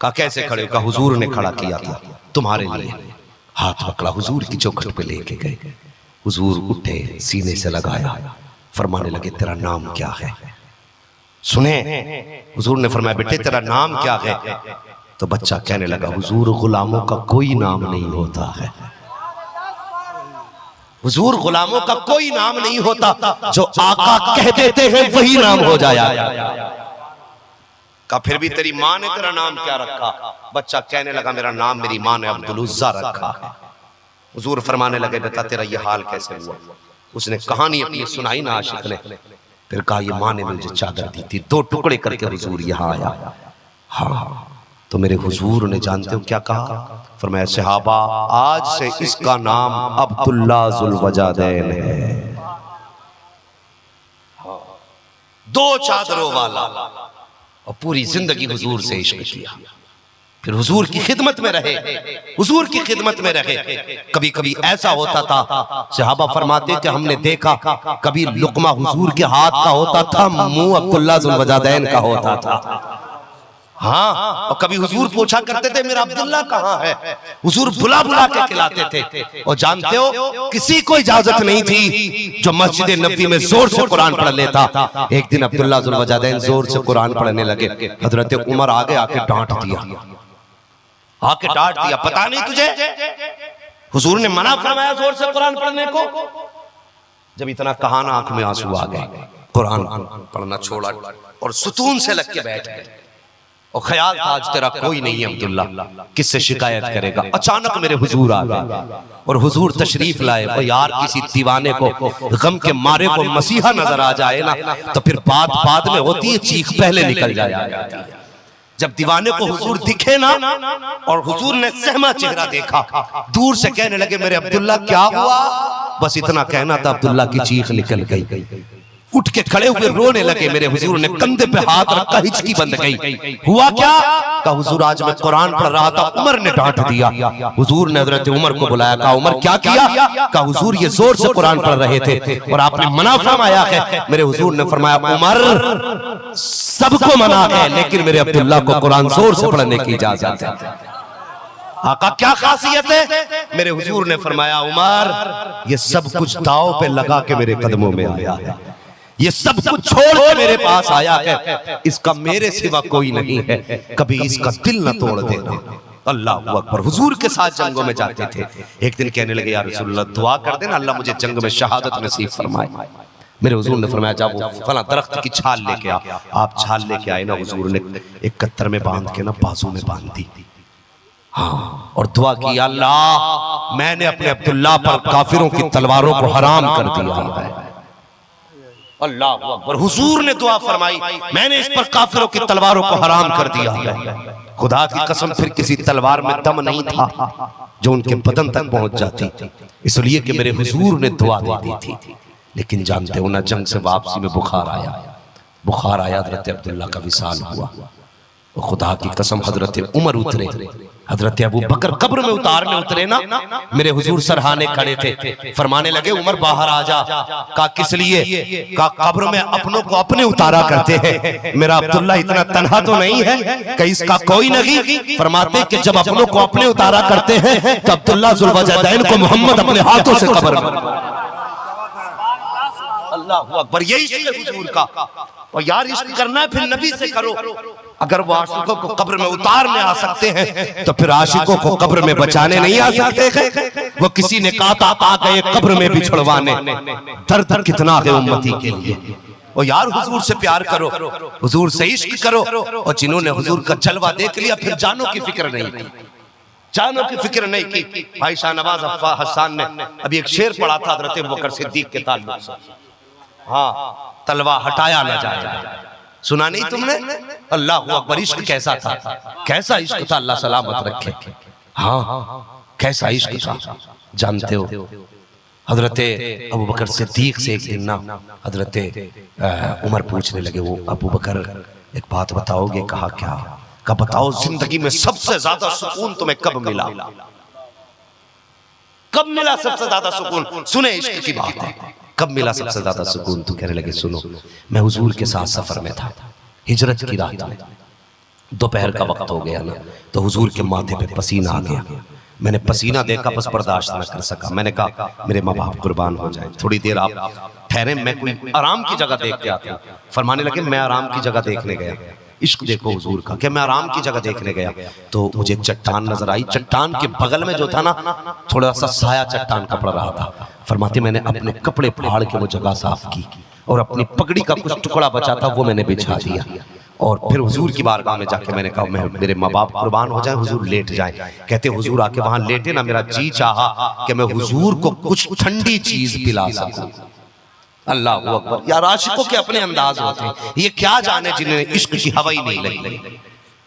का कैसे खड़े? का हुजूर ने खड़ा किया था तुम्हारे लिए। हाथ पकड़ा, हुजूर की चौखट पे लेके गए। हुजूर उठे, सीने से लगाया, फरमाने लगे तेरा नाम क्या है? सुने, हुजूर ने फरमाया बेटे तेरा नाम क्या है? तो बच्चा कहने लगा हुजूर गुलामों का कोई नाम नहीं होता है, हुजूर गुलामों का कोई नाम नहीं होता, जो आका कह देते हैं वही नाम हो जाया। का फिर भी तेरी माँ ने तेरा नाम क्या रखा? बच्चा कहने लगा मेरा नाम मेरी माँ ने अब्दुल उज़्ज़ा रखा है। हुजूर फरमाने लगे बेटा तेरा ये हाल कैसे हुआ? उसने कहानी अपनी सुनाई ना आशिक ने। फिर कहा ये माँ ने मुझे चादर दी थी, 2 टुकड़े करके हुजूर यहाँ आया। हाँ तो मेरे हुजूर ने जानते हो क्या कहा? फरमाया सहाबा आज से इसका नाम अब्दुल्ला ज़ुल्वजादैन है। 2 चादरों वाला, और पूरी जिंदगी हुजूर से इश्क किया। फिर हुजूर की खिदमत में रहे, हुजूर की खिदमत में रहे। कभी कभी ऐसा होता था, सहाबा फरमाते कि हमने देखा कभी लुकमा हुजूर के हाथ का होता था, मुंह अब्दुल्ला ज़ुल्वजादैन का होता था। हाँ, और कभी हुजूर पूछा करते थे मेरा अब्दुल्ला कहाँ है? हुजूर बुला बुला के खिलाते थे। और जानते हो किसी को इजाजत नहीं थी जो मस्जिद नबवी में जोर से कुरान पढ़ लेता। एक दिन अब्दुल्ला ज़ुल्वजादैन जोर से कुरान पढ़ने लगे, हजरत उमर आगे आके डांट दिया, पता नहीं तुझे हुजूर ने मना फरमाया जोर से कुरान पढ़ने को? जब इतना कहा ना आंख में आंसू आ गए, कुरान पढ़ना छोड़ा और सुतून से लग के बैठ गए। और ख्याल था आज तेरा कोई नहीं है अब्दुल्ला, किससे शिकायत करेगा। अचानक मेरे हुजूर आ गए और हुजूर तशरीफ लाए। और यार किसी दीवाने को गम के मारे को मसीहा नजर आ जाए ना तो फिर बात बाद में होती है, चीख पहले निकल जाए। जब दीवाने को हुजूर दिखे ना और हुजूर ने सहमा चेहरा देखा, दूर से कहने लगे मेरे अब्दुल्ला क्या हुआ। बस इतना कहना था, अब्दुल्ला की चीख निकल गई। उठ के खड़े हुए रोने लगे। मेरे हुजूर ने कंधे पे हाथ रखा, हिचकी बंद गई। हुआ क्या? कहा हुजूर आज मैं कुरान पढ़ रहा था, उमर ने डांट दिया। हुजूर ने हजरत उमर को बुलाया, कहा उमर क्या किया? कहा हुजूर ये जोर से कुरान पढ़ रहे थे और आपने मना फरमाया है। मेरे हुजूर ने फरमाया उमर सबको मना है, लेकिन मेरे अब्दुल्ला को कुरान जोर से पढ़ने की इजाजत है। आका क्या खासियत है? मेरे हुजूर ने फरमाया उमर ये सब कुछ दांव पे लगा के मेरे कदमों में आया है, ये सब कुछ छोड़ के मेरे पास आया है, इसका मेरे सिवा कोई नहीं है, कभी इसका दिल न तोड़ देना। अल्लाह अकबर। हुजूर के साथ जंगों में जाते थे। एक दिन कहने लगे या रसूलल्लाह दुआ कर देना अल्लाह मुझे जंग में शहादत नसीब फरमाए। मेरे हुजूर ने फरमाया जा वो फला दरख्त की छाल लेके आ। आप छाल लेके आए ना, हुजूर ने एक कत्तर में बांध के ना बाजू में बांध दी। हाँ, और दुआ की अल्लाह मैंने अपने अब्दुल्ला पर काफिरों की तलवारों को हराम कर दिया है। अल्लाह अकबर। हुजूर ने दुआ फरमाई मैंने इस पर काफिरों की तलवारों को हराम कर दिया है। खुदा की कसम फिर किसी तलवार में दम नहीं था जो उनके बदन तक पहुंच जाती, इसलिए कि मेरे हुजूर ने दुआ दे दी थी। लेकिन जानते हो ना, जंग से वापसी में बुखार आया। हजरत अब्दुल्ला का विसाल हुआ। और खुदा की कसम हजरत उमर उतरे, हजरत अबू बकर कब्र में उतारने उतरे ना, मेरे हुजूर सरहाने खड़े थे। फरमाने लगे उमर बाहर आ जा। का किस लिए? का कब्र में अपनों को अपने उतारा करते हैं, मेरा अब्दुल्ला इतना तन्हा तो नहीं है कि इसका कोई नहीं। फरमाते कि जब अपनों को अपने उतारा करते हैं तो अब्दुल्ला जुल्वजदैन को मोहम्मद अपने हाथों से कब्र में। अल्लाह अकबर। यही इश्क हुजूर का। और यार इश्क करना है फिर नबी से करो। अगर वो आशिकों को कब्र में उतारने आ सकते हैं तो फिर आशिकों को कब्र में बचाने नहीं आ सकते हैं। वो किसी ने कहा था आ गए कब्र में भी छुड़वाने, दर्द कितना है उम्मती के लिए। और यार हुजूर से प्यार करो, हुजूर से इश्क करो। और जिन्होंने हुजूर का जलवा देख लिया फिर जानों की फिक्र नहीं की, जानों की फिक्र नहीं की। भाई शाहनवाज अफ़्फ़ा हसन ने अभी एक शेर पढ़ा था हज़रत अबू बकर सिद्दीक़ के ताल्लुक से। हाँ, तलवा हटाया न जाएगा। सुना नहीं तुमने? अल्लाह अकबर। इश्क कैसा था, कैसा इश्क था, अल्लाह सलामत रखे। हाँ, कैसा इश्क था जानते हो? हजरत अबू बकर सिद्दीक से एक दिन ना हजरत उमर पूछने लगे, वो अबू बकर एक बात बताओगे? कहा क्या? का बताओ जिंदगी में सबसे ज्यादा सुकून तुम्हें कब मिला? कब मिला सबसे ज्यादा सुकून? सुने इश्क की बात है, कब मिला सबसे ज्यादा सुकून? तो कहने लगे सुनो, मैं हुजूर के साथ सफर में था, हिजरत की रात में, दोपहर का वक्त हो गया ना, तो हुजूर के माथे पे पसीना आ गया। मैंने पसीना देखा, बस बर्दाश्त न कर सका। मैंने कहा मेरे माँ बाप कुर्बान हो जाए, थोड़ी देर आप ठहरे, मैं कोई आराम की जगह देख के आता हूँ। फरमाने लगे मैं आराम की जगह देखने गया। इश्क देखो हुजूर का। क्या मैं आराम की जगह देखने गया तो मुझे चट्टान नजर आई। चट्टान के बगल में जो था ना, थोड़ा सा साया चट्टान का पड़ रहा था। फरमाते मैंने अपने कपड़े फाड़ के वो जगह साफ की और अपनी पगड़ी का कुछ टुकड़ा बचा था वो मैंने बिछा दिया। और फिर हुजूर की बारगाह में जाके मैंने कहा मैं मेरे माँ बाप कुर्बान हो जाए, हुजूर लेट जाए। कहते हुजूर आके वहां लेटे ना, मेरा जी चाहा कि मैं हुजूर को कुछ ठंडी चीज पिला सकूं। अल्लाह अकबर। यार आशिकों के अपने अंदाज होते हैं, ये क्या जाने जिन्हें इश्क की हवा ही नहीं लगी।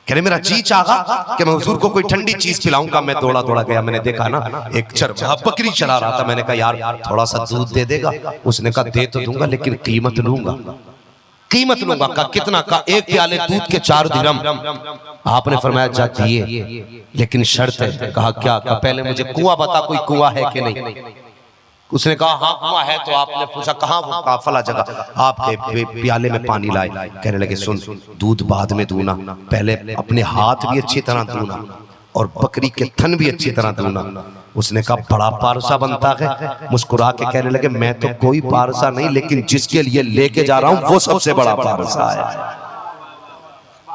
कह रहे मेरा जी चाहा कि मैं हुजूर को कोई ठंडी चीज पिलाऊंगा। मैं दौड़ा दौड़ा गया, मैंने देखा ना एक चरवाहा बकरी चरा रहा था। मैंने कहा यार थोड़ा सा दूध दे देगा? उसने कहा दे तो दूंगा लेकिन कीमत लूंगा। कीमत लूंगा। का कितना? का एक प्याले दूध के 4 दिरहम। आपने फरमाया जा दिए, लेकिन शर्त है। कहा क्या? का पहले मुझे कुआं बता, कोई कुआं है कि नहीं? उसने कहा हाँ कुआं है। तो आपने पूछा कहाँ? वो कहा फला जगह। आपके प्याले में पानी लाए। कहने लगे सुन, दूध बाद में दूना, पहले अपने हाथ भी अच्छी तरह दूना और बकरी के थन भी अच्छी तरह दूना। उसने कहा बड़ा पारसा बनता है। मुस्कुरा के कहने लगे मैं तो कोई पारसा नहीं, लेकिन जिसके लिए लेके जा रहा हूं वो सबसे बड़ा पारसा है।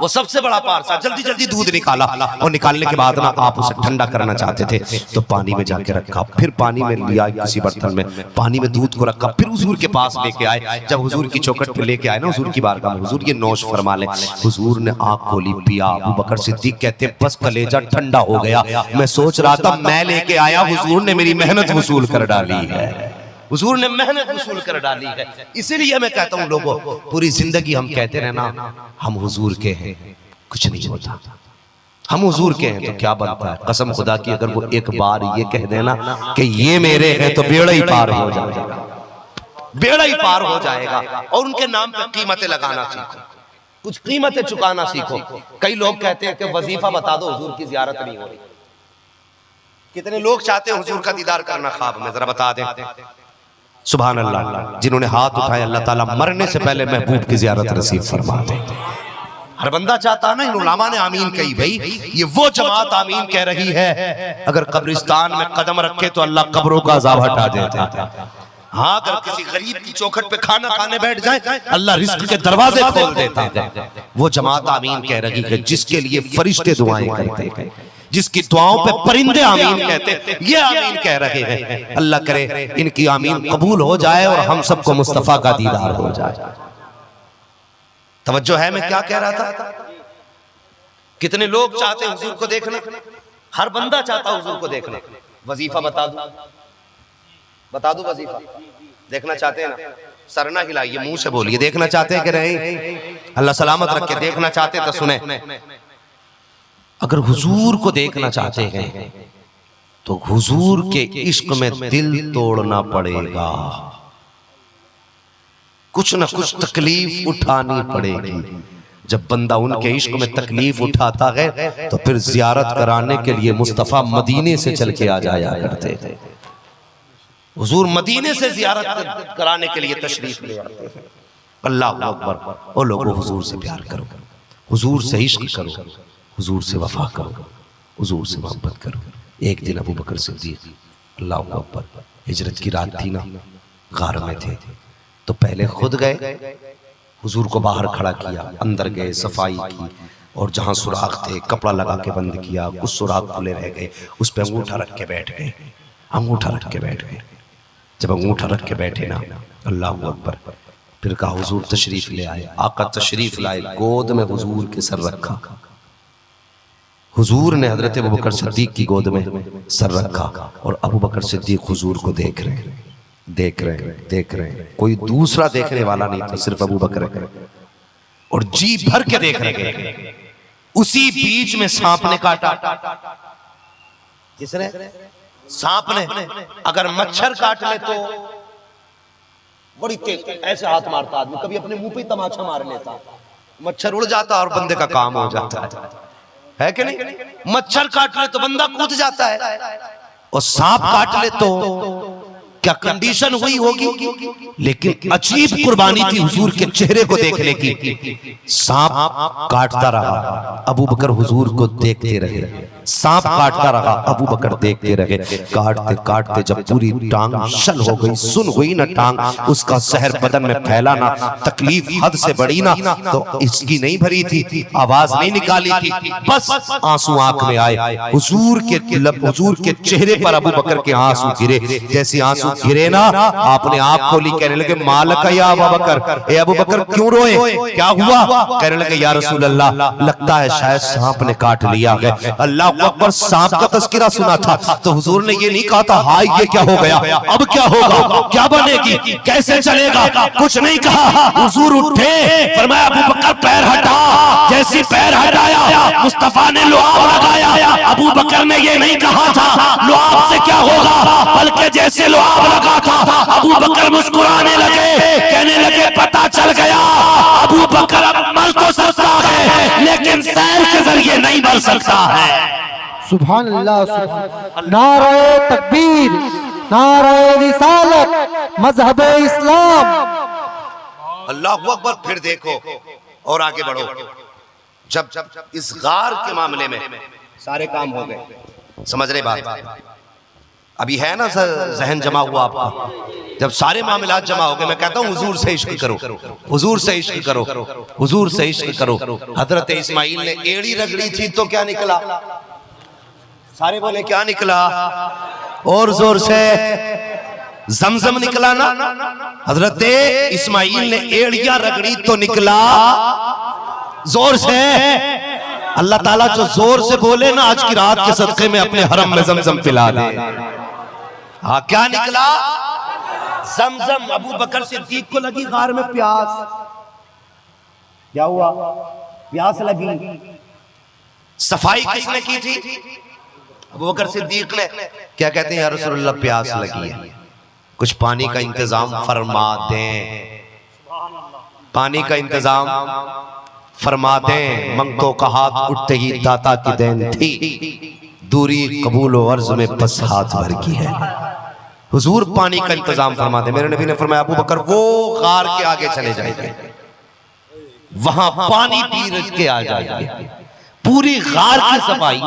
वो सबसे बड़ा पारसा, जल्दी जल्दी दूध निकाला और निकालने के बाद ना आप उसे ठंडा करना चाहते थे तो पानी में जाके रखा, फिर पानी में लिया किसी बर्तन में, पानी में दूध को रखा, फिर हुजूर के पास लेके आए। जब हुजूर की चौखट पे लेके आए ना हुजूर की बारगाह में, हुजूर ये नौश फरमा ले। हुजूर ने आंख खोली, पिया। अबू बकर सिद्दीक कहते हैं बस कलेजा ठंडा हो गया। मैं सोच रहा था मैं लेके आया, हुजूर ने मेरी मेहनत वसूल कर डाली है, हुजूर ने मेहनत वसूल कर डाली है। इसीलिए मैं कहता हूँ लोगों, पूरी जिंदगी हम कहते रहे ना हम हुजूर के हैं, कुछ नहीं होता। हम हुजूर के हैं तो क्या बनता है? कसम खुदा की अगर वो एक बार ये कह देना कि ये मेरे हैं तो बेड़ा ही पार हो जाएगा, बेड़ा ही पार हो जाएगा। और उनके नाम पे कीमतें लगाना सीखो, कुछ कीमतें चुकाना सीखो। कई लोग कहते हैं कि वजीफा बता दो, हुजूर की जियारत नहीं हो रही। कितने लोग चाहते हैं हुजूर का दीदार करना ख्वाब में, जरा बता दें। सुभान अल्लाह, जिन्होंने हाथ उठाए अल्लाह ताला मरने से पहले महबूब की जियारत नसीब फरमा दे। हर बंदा चाहता है ना। इन उलमा ने आमीन कही, भाई ये वो जमात आमीन कह रही है अगर कब्रिस्तान में कदम रखे तो अल्लाह कब्रों का अज़ाब हटा देता है। हाँ, अगर किसी गरीब की चौखट पे खाना खाने बैठ जाए अल्लाह रिस्क के दरवाजे खोल देता है। वो जमात आमीन कह रही है जिसके लिए फरिश्ते दुआएं करते हैं, जिसकी दुआओं पे परिंदे आमीन कहते हैं, ये आमीन कह रहे हैं। अल्लाह करे इनकी आमीन कबूल हो जाए और हम सबको मुस्तफा का दीदार हो जाए। तवज्जो है मैं क्या कह रहा था? कितने लोग चाहते हैं हुजूर को देखना, हर बंदा चाहता है हुजूर को देखना। वजीफा बता दो वजीफा देखना चाहते हैं ना? सर ना हिलाइए, मुंह से बोलिए। देखना चाहते हैं कि नहीं? अल्लाह सलामत रखे। देखना चाहते हैं तो सुने, अगर हुजूर को देखना चाहते हैं तो हुजूर के इश्क में दिल तोड़ना पड़ेगा, कुछ ना कुछ तकलीफ उठानी पड़ेगी। जब बंदा उनके इश्क में तकलीफ उठाता है तो फिर जियारत कराने के लिए मुस्तफा मदीने से चल के आ जाया करते थे। हुजूर मदीने से जियारत कराने के लिए तशरीफ ले आते हैं। अल्लाह अकबर। ओ लोगों, हुजूर से प्यार करो, हुजूर से इश्क करो, हुजूर से वफा करो, हुजूर से मोहब्बत करो। एक दिन अबू बकर सिद्दीक अल्लाह अकबर, हिजरत की रात थी ना, गार में थे तो पहले खुद गए, हुजूर को बाहर खड़ा किया, अंदर गए, सफाई की और जहां सुराख थे कपड़ा लगा के बंद किया, कुछ सुराख खुले रह गए, उस पर अंगूठा रख के बैठ गए, अंगूठा रख के बैठ गए। जब अंगूठा रख के बैठे ना, अल्लाह अकबर, फिर कहा हुजूर तशरीफ ले आए। आका तशरीफ लाए, गोद में हुजूर के सर रखा। हुजूर ने हजरत अबू बकर सिद्दीक की गोद में सर रखा और अबू बकर सिद्दीक हुजूर को देख रहे हैं, देख रहे हैं, देख रहे हैं। कोई दूसरा देखने वाला नहीं था, सिर्फ अबू बकर और जी भर के देख रहे हैं। उसी बीच में सांप ने काटा। किसने? सांप ने। अगर मच्छर काट ले तो बड़ी तेज ऐसे हाथ मारता आदमी, कभी अपने मुंह पे तमाचा मार लेता, मच्छर उड़ जाता और बंदे का काम हो जाता है कि नहीं? मच्छर काट ले तो बंदा कूद जाता है और सांप काट ले तो क्या कंडीशन हुई होगी। लेकिन अजीब कुर्बानी थी हुजूर के चेहरे को देखने की। सांप काटता रहा, अबू बकर हुजूर को देखते रहे। सांप काटता रहा, अबू बकर देखते रहे। काटते काटते जब पूरी टांग शल हो गई, सुन हुई ना टांग, उसका जहर बदन में फैला ना, तकलीफ हद से बड़ी ना, तो इसकी नहीं भरी थी, आवाज नहीं निकाली थी, बस आंसू आंख में आए। हुजूर के चेहरे पर अबू बकर के आंसू गिरे। जैसे आंसू गिरे ना, आपने आंख खोली, कहने लगे मालक या अबू बकर, ए अबू बकर क्यों रोए, क्या हुआ? कहने लगे या रसूल अल्लाह, लगता है शायद सांप ने काट लिया है। अल्लाह अकबर। सांप का तस्करा सुना था तो हुजूर ने ये नहीं कहा था हाय ये क्या हो गया, अब क्या होगा, क्या बनेगी, कैसे चलेगा, कुछ नहीं कहा। हुजूर उठे, फरमाया अबू बकर पैर हटा। जैसी पैर हटाया मुस्तफा ने लुआब लगाया। अबू बकर ने ये नहीं कहा था लुआब से क्या होगा, बल्कि जैसे लुआब लगा था अबू बकर मुस्कुराने लगे, कहने लगे पता चल गया अबू बकर अब मर तो सकता है लेकिन सैर के जरिए नहीं मर सकता है। सुभान अल्लाह, सुभान। नारे तकबीर, नारे रिसालत, मजहब इस्लाम। अल्लाह अकबर। फिर देखो और आगे बढ़ो। जब इस गार के मामले में सारे काम हो गए, समझ रहे बात? अभी है ना जहन जमा हुआ आपका, जब सारे मामलात जमा हो गए मैं कहता हूँ हुजूर से इश्क करो, हुजूर से इश्क करो, हुजूर से इश्क करो। हजरत इस्माइल ने एड़ी रगड़ी थी तो क्या निकला? सारे बोले क्या निकला? और जोर से जमजम निकला ना। हजरत इस्माइल ने एड़िया रगड़ी तो निकला जोर से। अल्लाह ताला जो जोर से बोले ना आज की रात के सदके में अपने हरम में जमजम पिला दे। हाँ क्या निकला? जमजम। अबू बकर सिद्दीक को लगी गार में प्यास। क्या हुआ? प्यास लगी। सफाई किसने की थी? अबू बकर सिद्दीक ने। क्या कहते हैं या रसूलल्लाह प्यास लगी है, कुछ पानी का इंतजाम फरमा दें, पानी का इंतजाम फरमा दें। मंगतों का हाथ उठते ही दाता की देन थी, दूरी कबूल व अर्ज में बस हाथ भर की है। हुजूर पानी का इंतजाम फरमा दे। मेरे नबी ने फरमाया अबू बकर वो गार के आगे चले जाएंगे, वहां पानी पी रज के आ जाएंगे। पूरी गार की सफाई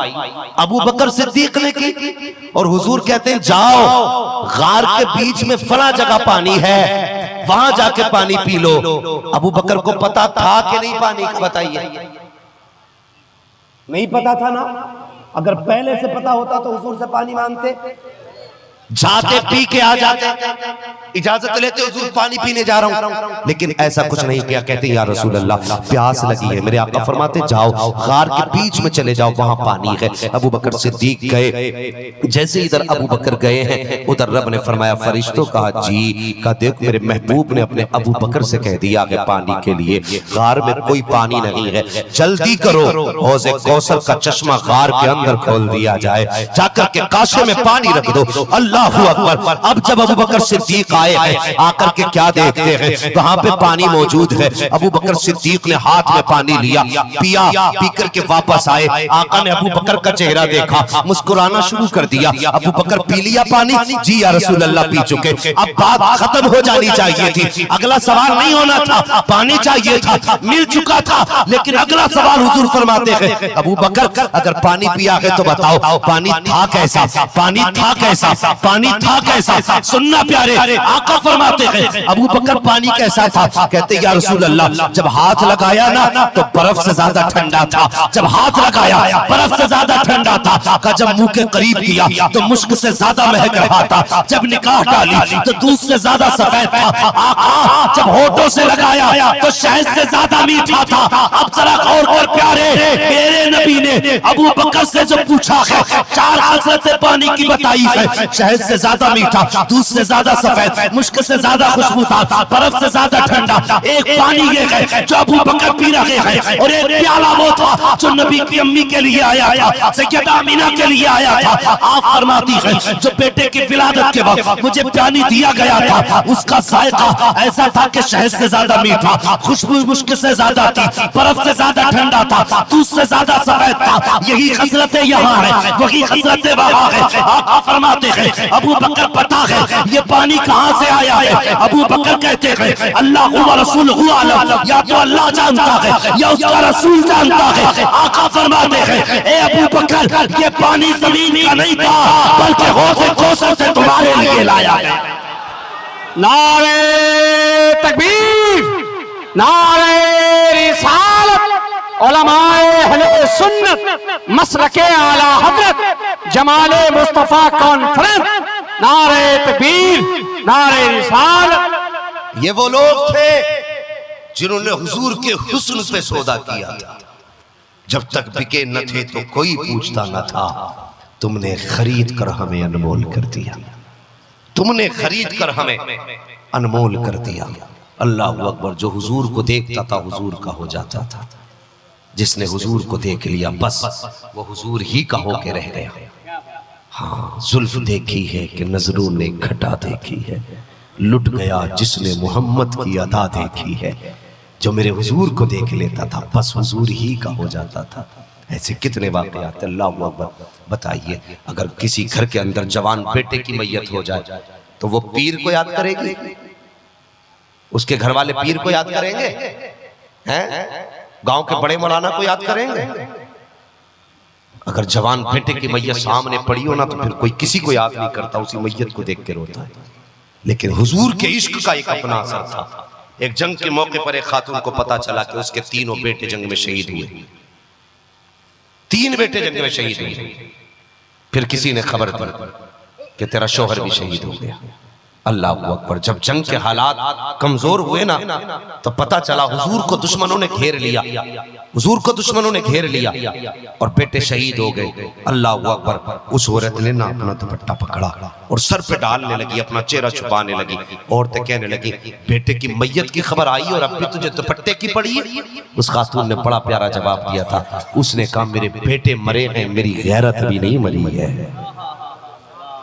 अबू बकर सिद्दीक ने की और हुजूर कहते हैं जाओ गार के बीच में फला जगह पानी है, वहां जाके पानी पी लो। अबू बकर को पता था कि नहीं पानी का? बताइए, नहीं पता था ना। अगर पहले से पता होता तो हुजूर से पानी मांगते, जाते पी के आ जाते, इजाजत लेते हुजूर पानी पीने जा रहा हूं, लेकिन ऐसा कुछ नहीं किया। कहते या रसूल अल्लाह प्यास लगी है। मेरे आका फरमाते जाओ गार के बीच में चले जाओ, वहां पानी है। अबू बकर सिद्दीक गए। जैसे इधर अबू बकर गए हैं उधर रब ने फरमाया फरिश्तों कहा जी का देख मेरे महबूब ने अपने अबू बकर से कह दिया कि पानी के लिए गार में कोई पानी नहीं है, जल्दी करो हौज़े कौसर का चश्मा गार के अंदर खोल दिया जाए, जाकर के काशे में पानी रख दो। अल्लाह अकबर। अब जब अबू बकर सिद्दीक आए हैं, आकर के क्या देखते हैं? वहां पे पानी मौजूद है। अबू बकर सिद्दीक ने हाथ में पानी लिया, पिया, पीकर के वापस आए। आका ने अबू बकर का चेहरा देखा, मुस्कुराना शुरू कर दिया। अबू बकर पी लिया पानी? जी या रसूल अल्लाह पी चुके। अब बात खत्म हो जानी चाहिए थी, अगला सवाल नहीं होना था, पानी चाहिए था, मिल चुका था। लेकिन अगला सवाल हुजूर फरमाते हैं अबू बकर अगर पानी पिया है तो बताओ पानी था कैसा? पानी था कैसा? पानी था कैसा? सुनना प्यारे, आका फरमाते हैं अबू बकर पानी कैसा था? कहते या रसूल अल्लाह जब हाथ लगाया ना तो बर्फ से ज्यादा ठंडा था, जब हाथ लगाया बर्फ से ज्यादा ठंडा था। का जब मुंह के करीब किया तो मुश्क से ज्यादा महक रहा था, जब निकाह डाली तो दूध से ज्यादा सफेद था। आका जब होठों से लगाया तो शहद से ज्यादा मीठा था। अब जरा गौर कर प्यारे, मेरे नबी ने अबू बकर से जो पूछा है 4 हज़रत पानी की बताई है, शहद से ज्यादा मीठा, दूध से ज्यादा सफेद, मुश्क से ज्यादा खुशबूदार, बर्फ से ज्यादा ठंडा। एक पानी ये है जो अबू बकर पी रहे हैं और एक प्याला वो था जो नबी की अम्मी के लिए आया था, सैयदा आमिना के लिए आया था। आप फरमाती हैं जो बेटे की विलादत के वक्त मुझे पानी दिया गया था उसका जायका ऐसा था कि शहद से ज्यादा मीठा, खुशबू मुश्क से ज्यादा थी, बर्फ से ज्यादा ठंडा था, दूध से ज्यादा सफेद था। यही खसलतें यहाँ है, वही खसलतें वहाँ है। आप फरमाते हैं अबू बकर पता है ये पानी कहाँ से आया है? अबू बकर कहते हैं अल्लाह व रसूलुहु आलम, या तो अल्लाह जानता है या उसका रसूल जानता है। आका फरमाते हैं ए अबू बकर ये पानी जमीन का नहीं था बल्कि हौज़े कौसर से तुम्हारे लिए लाया है। नारे तकबीर, नारे रिसालत, उलमाए अहले सुन्नत, मसलके आला हज़रत जमाले मुस्तफा कॉन्फ्रेंस, नारे तकबीर, नारे रिसालत। ये वो लोग थे जिन्होंने हुजूर के हुस्न पे सौदा किया था। जब तक बिके न थे तो कोई पूछता न था, तुमने खरीद कर हमें अनमोल कर दिया, तुमने खरीद कर हमें अनमोल कर दिया। अल्लाह अकबर। जो हुजूर को देखता था हुजूर का हो जाता था, जिसने हुजूर को देख लिया बस वो हुजूर ही का होके रह गया। हाँ जुल्फ देखी है कि नजरों ने घटा देखी है, लुट गया जिसने मोहम्मद की अदा देखी है। जो मेरे हुजूर को देख लेता था बस हुजूर ही का हो जाता था। ऐसे कितने वाक़यात अल्लाह अकबर। बताइए अगर किसी घर के अंदर जवान बेटे की मैयत हो जाए तो वो पीर को याद करेगी? उसके घर वाले पीर को याद करेंगे? हैं? गांव के बड़े मौलाना को याद करेंगे? अगर जवान बेटे की मैयत सामने पड़ी हो ना तो फिर कोई किसी को याद नहीं करता, उसी मैयत को देख के रोता है। लेकिन हुजूर के इश्क का एक अपना असर था। एक जंग के मौके पर एक खातून को पता चला कि उसके तीनों बेटे जंग में शहीद हुए, 3 बेटे जंग में शहीद हुए। फिर किसी ने खबर दी कि तेरा शौहर भी शहीद हो गया। अल्लाह अकबर। जब जंग के हालात कमजोर हुए ना तो पता चला हुजूर को दुश्मनों ने घेर लिया, हुजूर को दुश्मनों ने घेर लिया और बेटे शहीद हो गए। अल्लाह अकबर। उस औरत ने ना अपना दुपट्टा पकड़ा और सर पे डालने लगी, अपना चेहरा छुपाने लगी। औरतें कहने लगी बेटे की मैयत की खबर आई और अब भी तुझे दुपट्टे की पड़ी है। उस खातून ने बड़ा प्यारा जवाब दिया था, उसने कहा मेरे बेटे मरे हैं, मेरी गैरत भी नहीं मरी है।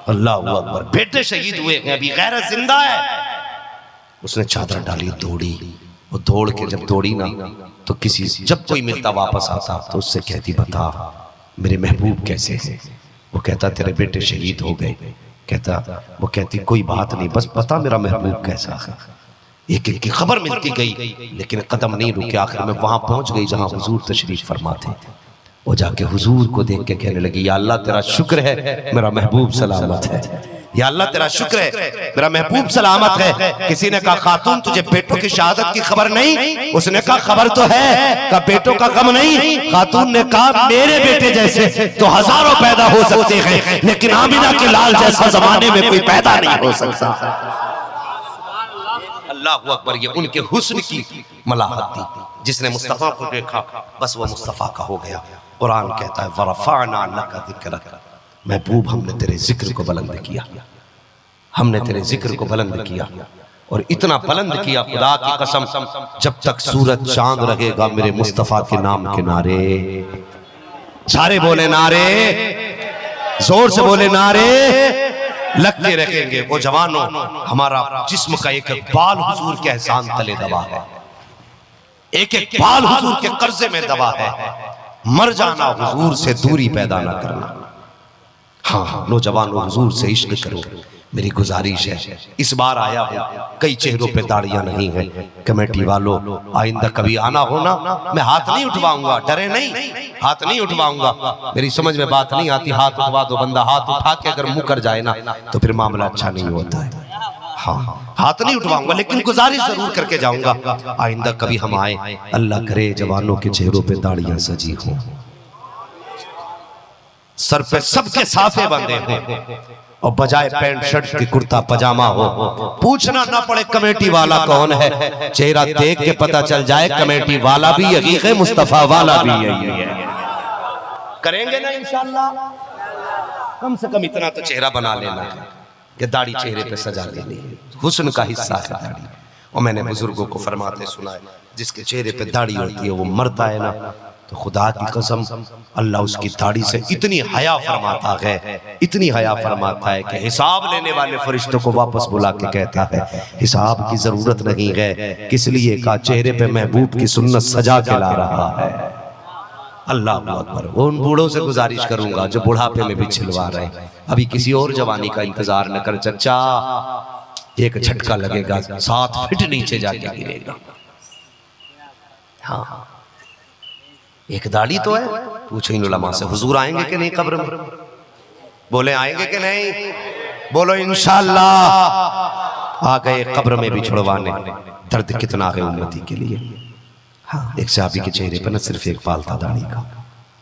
अल्लाह अकबर। बेटे शहीद हुए हैं, अभी गैरत जिंदा है। उसने चादर डाली, दौड़ी। वो दौड़ के जब दौड़ी ना तो किसी जब कोई मिलता वापस आता तो उससे कहती बता मेरे महबूब कैसे हैं। वो कहता तेरे बेटे शहीद हो गए। वो कहती कोई बात नहीं, बस बता मेरा महबूब कैसा है। एक एक की खबर मिलती गई लेकिन कदम नहीं रुके। आखिर में वहां पहुंच गई जहां हुजूर तशरीफ फरमा थे। वो जाके हुजूर को देख के कहने लगी या अल्लाह तेरा शुक्र है मेरा महबूब सलामत है, या अल्लाह तेरा शुक्र है मेरा महबूब सलामत है। किसी ने कहा खातून तुझे बेटों की शहादत की खबर नहीं? उसने कहा खबर तो है, कहा बेटों का गम नहीं? खातून ने कहा मेरे बेटे जैसे तो हजारों पैदा हो सकते हैं लेकिन आमिना के लाल जैसा जमाने में कोई पैदा नहीं हो सकता। अल्लाह अकबर। ये उनके हुस्न की मलाहत थी। जिसने मुस्तफा को देखा बस वो मुस्तफा का हो गया। कुरान कहता है वरफ़अना लका ज़िक्रक, महबूब हमने तेरे जिक्र को बुलंद किया, हमने तेरे जिक्र को बुलंद किया और इतना बुलंद किया खुदा की कसम जब तक सूरज चांद रहेगा मेरे मुस्तफा के नाम के नारे। सारे बोले नारे, जोर से बोले नारे लगते रखेंगे। वो जवानों हमारा जिस्म का एक एक बाल हुजूर के एहसान तले दबा है, एक एक बाल हुजूर के कर्जे में दबा है। मर जाना हुजूर से दूरी पैदा ना करना। हाँ नौजवानों हुजूर से इश्क करो, मेरी गुजारिश है। इस बार आया हूं, कई चेहरों पे दाढ़ियां नहीं है। कमेटी वालों आइंदा कभी आना हो ना मैं हाथ नहीं उठवाऊंगा, डरे नहीं, हाथ नहीं उठवाऊंगा। मेरी समझ में बात नहीं आती, हाथ उठवा दो। बंदा हाथ उठा के अगर मुंह कर जाए ना तो फिर मामला अच्छा नहीं होता है। हाँ हाथ नहीं उठवाऊंगा लेकिन गुजारिश जरूर करके जाऊंगा। आइंदा कभी हम आए अल्लाह करे जवानों के चेहरों पे दाढ़ियां सजी हो, सर पे सबके साफे बंधे हो और बजाय पैंट शर्ट की कुर्ता पजामा हो। पूछना ना पड़े कमेटी वाला कौन है, चेहरा देख के पता चल जाए कमेटी वाला भी यही है, मुस्तफा वाला भी यही है। करेंगे ना इंशाअल्लाह। कम से कम इतना तो चेहरा बना लेना है कि दाढ़ी चेहरे पे सजा लेनी है, हुस्न का हिस्सा है दाढ़ी। और मैंने बुजुर्गों को फरमाते सुना है जिसके चेहरे पे दाढ़ी होती है वो मरता है ना तो खुदा की कसम अल्लाह उसकी दाढ़ी से इतनी हया फरमाता है, इतनी हया फरमाता है कि हिसाब लेने वाले फरिश्तों को वापस बुला के कहता है हिसाब की जरूरत नहीं है, किस लिए का चेहरे पे महबूब की सुन्नत सजा के ला रहा है। अल्लाह अकबर। वो उन बूढ़ों से गुजारिश करूंगा जो बुढ़ापे में भी छिलवा रहे हैं, अभी किसी और जवानी का इंतजार न कर चचा, एक झटका लगेगा 7 फीट नीचे जाके गिरेगा। हाँ एक दाढ़ी तो है। पूछो इन उलमा से हुजूर आएंगे कि नहीं कब्र में? बोले आएंगे कि नहीं? बोलो इंशाअल्लाह। आ गए कब्र में भी छुड़वाने। दर्द कितना है उम्मती के लिए। हाँ एक सहाबी के चेहरे पर न सिर्फ एक बाल था दाढ़ी का,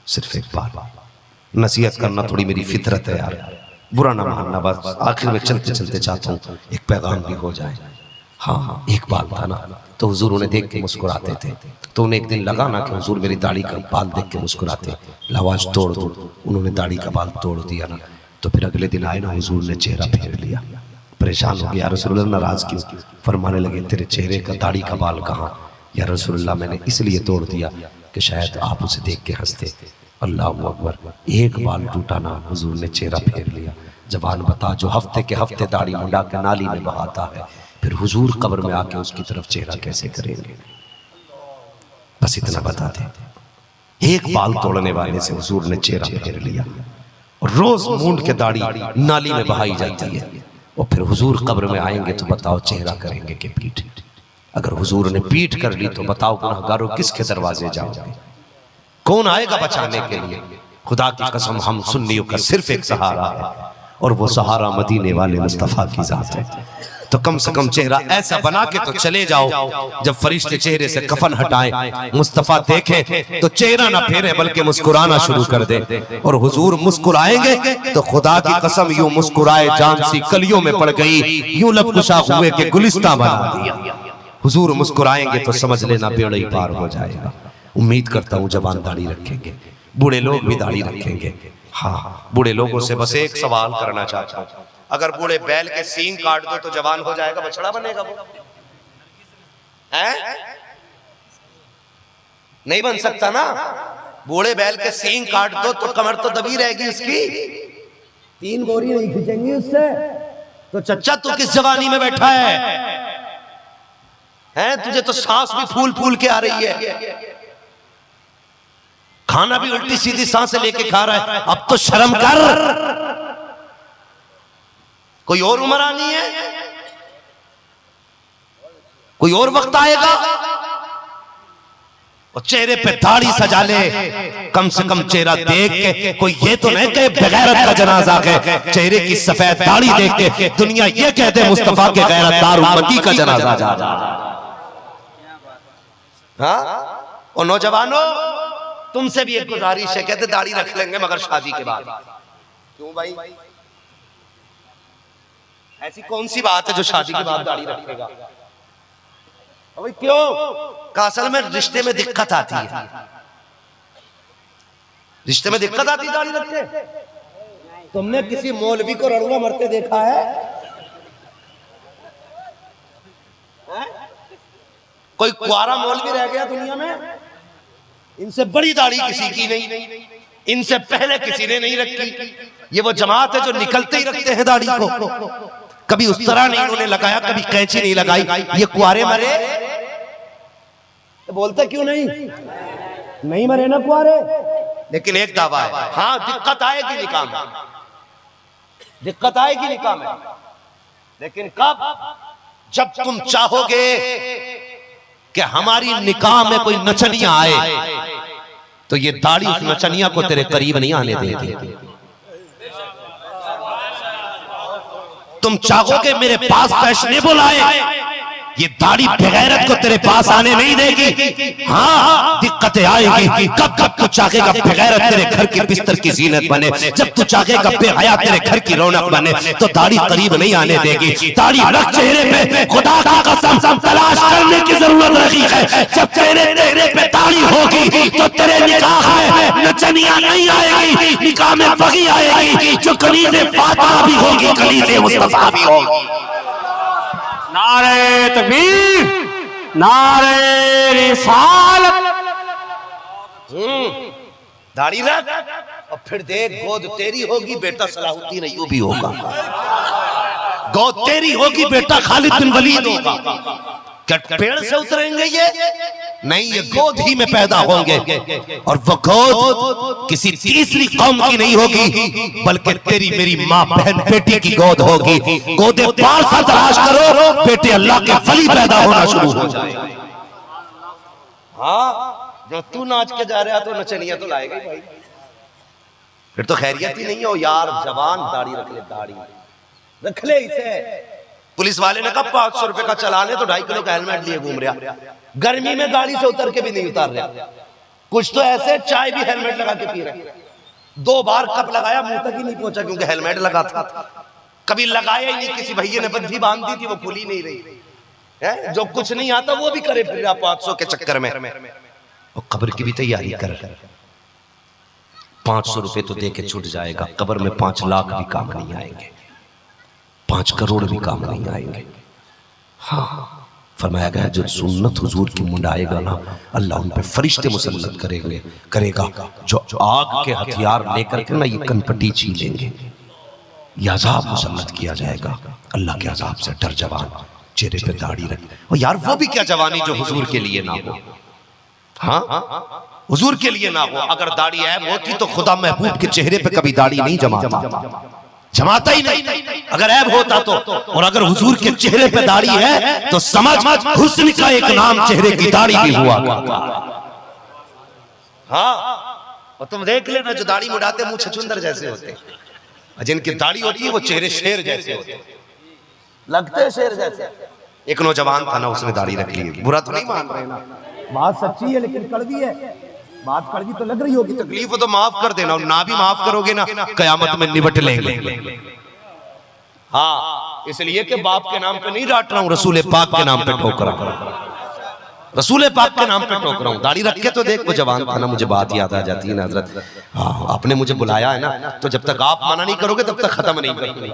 सिर्फ एक बाल। नसीहत करना थोड़ी मेरी फितरत है यार, बुरा ना मानना। बस आखिर में चलते चलते चाहता हूँ एक पैगाम भी हो जाए। हाँ एक बाल था ना तो हुजूर उन्हें देख के मुस्कुराते थे, तो उन्हें एक दिन लगा ना कि हुजूर मेरी दाढ़ी का बाल देख के मुस्कुराते, आवाज तोड़ दो। उन्होंने दाढ़ी का बाल तोड़ दिया ना तो फिर अगले दिन आए ना हुजूर ने चेहरा फेर लिया। परेशान हो गया, रसूलुल्लाह नाराज क्यों? फरमाने लगे तेरे चेहरे का दाढ़ी का बाल कहाँ? या रसूलुल्लाह मैंने इसलिए तोड़ दिया कि शायद आप उसे देख के हंसते। अल्लाह अकबर। एक बाल टूटा ना, हुजूर ने चेहरा फेर लिया। जवान बता जो हफ्ते के हफ्ते दाढ़ी मुंडा के नाली में बहाता है, फिर हुजूर कब्र में आके उसकी तरफ चेहरा कैसे करेंगे? बस इतना बता दे। एक बाल तोड़ने वाले से हुजूर ने चेहरा फेर लिया और रोज मूंड के दाढ़ी नाली में बहाई जाती है और फिर हुजूर कब्र में आएंगे तो बताओ चेहरा करेंगे कि पीठ? अगर हुजूर ने पीठ कर ली तो बताओ गुनहगारों किसके दरवाजे जाओगे? कौन आएगा बचाने के लिए? खुदा की कसम हम सुन्नियों का सिर्फ एक सहारा है और वो सहारा मदीने वाले मुस्तफा की जात है। तो कम से कम चेहरा ऐसा बना के तो चले जाओ, जब फरिश्ते चेहरे से कफन हटाएं, मुस्तफा देखें तो चेहरा ना फेरे बल्कि मुस्कुराना शुरू कर दे। और हुजूर मुस्कुराएंगे तो खुदा की कसम यूं मुस्कुराए जान सी कलियों में पड़ गई, यूं लब कुशा हुए के गुलिस्ता बना दिया। हुजूर मुस्कुराएंगे तो समझ लेना बेड़ा ही पार हो जाएगा। उम्मीद करता हूँ जवान दाढ़ी रखेंगे, बूढ़े लोग भी दाढ़ी रखेंगे। हाँ, बूढ़े लोगों से बस एक सवाल करना चाहता हूँ, अगर बूढ़े बैल के सींग काट दो तो जवान हो जाएगा, बछड़ा बनेगा वो? है? नहीं बन सकता ना। बूढ़े बैल के सींग काट दो तो कमर तो दबी रहेगी उसकी, 3 बोरी नहीं खींचेंगी उससे। तो चच्चा तू किस जवानी में बैठा है? तुझे तो सांस भी फूल फूल के आ रही है, खाना भी उल्टी सीधी सांसें लेके खा रहा है। अब तो शर्म कर, कोई और उम्र आनी है, कोई और वक्त आएगा। और चेहरे पे दाढ़ी सजा ले, कम से कम चेहरा देख के कोई ये तो नहीं कहे बेगैरत का जनाजा है। चेहरे की सफेद दाढ़ी देख के दुनिया ये कहते मुस्तफा के गैरतदार उम्मती का जनाजा जा। हाँ, और नौजवानों तुमसे भी एक गुजारिश है, कहते दाढ़ी रख लेंगे मगर शादी के बाद। क्यों भाई, ऐसी कौन सी बात है जो शादी के बाद दाढ़ी रखेगा? अभी क्यों? असल में रिश्ते में दिक्कत आती है, रिश्ते में दिक्कत आती है दाढ़ी रखते। तुमने किसी मौलवी को रड़ुआ मरते देखा है? कोई कुआरा मौलवी रह गया दुनिया में? इनसे बड़ी दाढ़ी किसी की नहीं, इनसे पहले किसी ने नहीं रखी। ये वो जमात है जो निकलते ही रखते हैं दाढ़ी को, कभी उस तरह नहीं उन्होंने लगाया, कभी कैंची नहीं लगाई। ये कुआरे मरे तो बोलते क्यों नहीं मरे ना कुआरे। लेकिन एक दावा है, हाँ दिक्कत आएगी निकाह में, दिक्कत आएगी निकाह में, लेकिन कब? जब तुम चाहोगे कि हमारी निकाह में कोई नचनिया आए तो ये दाढ़ी उस नचनिया को तेरे करीब नहीं आने देगी। तुम चाहोगे मेरे पास फैशनेबल आए, ये दाढ़ी बेगैरत को तेरे पास आने नहीं देगी। हाँ, दिक्कतें आएगी। कब तू चाहेगा बेगैरत तेरे घर के बिस्तर की जीनत बने, जब तू चाहेगा बेहया तेरे घर की रौनक बने, तो दाढ़ी करीब नहीं आने देगी। दाढ़ी रख चेहरे पे, खुदा की कसम तलाश करने की जरूरत रही है। जब तेरे चेहरे पे दाढ़ी होगी तो तेरे निकाह में नचनिया नहीं आएगी, निकाह में वही आएगी जो कलीज़े फातिमा भी होगी, कलीज़े मुस्तफा भी होगी। नारे तकबीर, नारे रिसालत। दाढ़ी रख और फिर देख, गोद तेरी होगी बेटा सलाहुद्दीन अय्यूबी होगा, गोद तेरी होगी बेटा खालिद बिन वलीद होगा। क्या पेड़ से उतरेंगे ये? नहीं, ये गोद ही में पैदा होंगे। और वो गोद किसी तीसरी कौम की नहीं होगी, बल्कि तेरी मेरी माँ बहन बेटी की गोद होगी। गोदे पार सा तलाश करो, बेटे अल्लाह के वली पैदा होना शुरू हो जाए। हाँ, जो तू नाच के जा रहा तो नचनिया तो लाएगा भाई, फिर तो खैरियत ही नहीं हो यार। जवान दाढ़ी रख ले, दाढ़ी रख ले इसे। पुलिस वाले ने कहा 500 रुपए का चलान है तो 2.5 किलो का हेलमेट लिए घूम रहा, गर्मी में गाड़ी से उतर के भी नहीं उतार रहा। कुछ तो ऐसे चाय भी हेलमेट लगा के पी रहे। 2 बार कप लगाया, मुंह तक ही नहीं पहुंचा क्योंकि हेलमेट लगा था। कभी लगाया ही नहीं, किसी भैया ने बद्धी बांध दी थी, वो खुली नहीं रही है। जो कुछ नहीं आता वो भी करे फिर 500 के चक्कर में। और कब्र की भी तैयारी कर, 500 रुपए तो दे के छूट जाएगा, कब्र में 5 लाख भी काम नहीं आएंगे, 5 करोड़ भी काम नहीं आएंगे। हाँ, फरमाया गया जो सुन्नत हुजूर की मुंडाएगा ना, अल्लाह उन पे फरिश्ते मुसल्लत करेगा जो आग के हथियार लेकर के ना ये कनपट्टी छीलेंगे, ये अजाब मुसल्लत किया जाएगा। अल्लाह के अजाब से डर जवान, चेहरे पे दाढ़ी रख। और यार वो भी क्या जवानी जो हुजूर के लिए ना हो। हाँ, हुजूर के लिए ना हो। अगर दाढ़ी ऐब होती तो खुदा महबूब के चेहरे पे कभी दाढ़ी नहीं जमाता ही नहीं। अगर ऐब होता तो, और अगर हुजूर के चेहरे पे दाढ़ी है तो समझ हुस्न का एक नाम चेहरे की दाढ़ी भी हुआ करता। हाँ, और तुम देख लेना जो दाढ़ी मुड़ाते मुंह छछुंदर जैसे होते हैं, और जिनकी दाढ़ी होती है वो चेहरे शेर जैसे होते हैं, लगते हैं शेर जैसे। एक नौजवान था ना, उसने दाढ़ी रख ली, बुरा तो नहीं मान रहे ना, बात सच्ची है लेकिन कड़वी है, बात कड़वी तो लग रही होगी, तकलीफ हो तो माफ कर देना, और ना भी माफ करोगे ना कयामत में निबट लेंगे। हाँ, इसलिए कि बाप के नाम पे नहीं डांट रहा हूँ, रसूल पाक के नाम पे ठोक रहा हूँ, रसूल पाक के नाम पे ठोक रहा हूँ। दाढ़ी रख के तो देख, वो जवान था ना, मुझे बात याद आ जाती है ना हजरत, हाँ आपने मुझे बुलाया है ना, तो जब तक आप मना नहीं करोगे तब तक खत्म नहीं करोगे।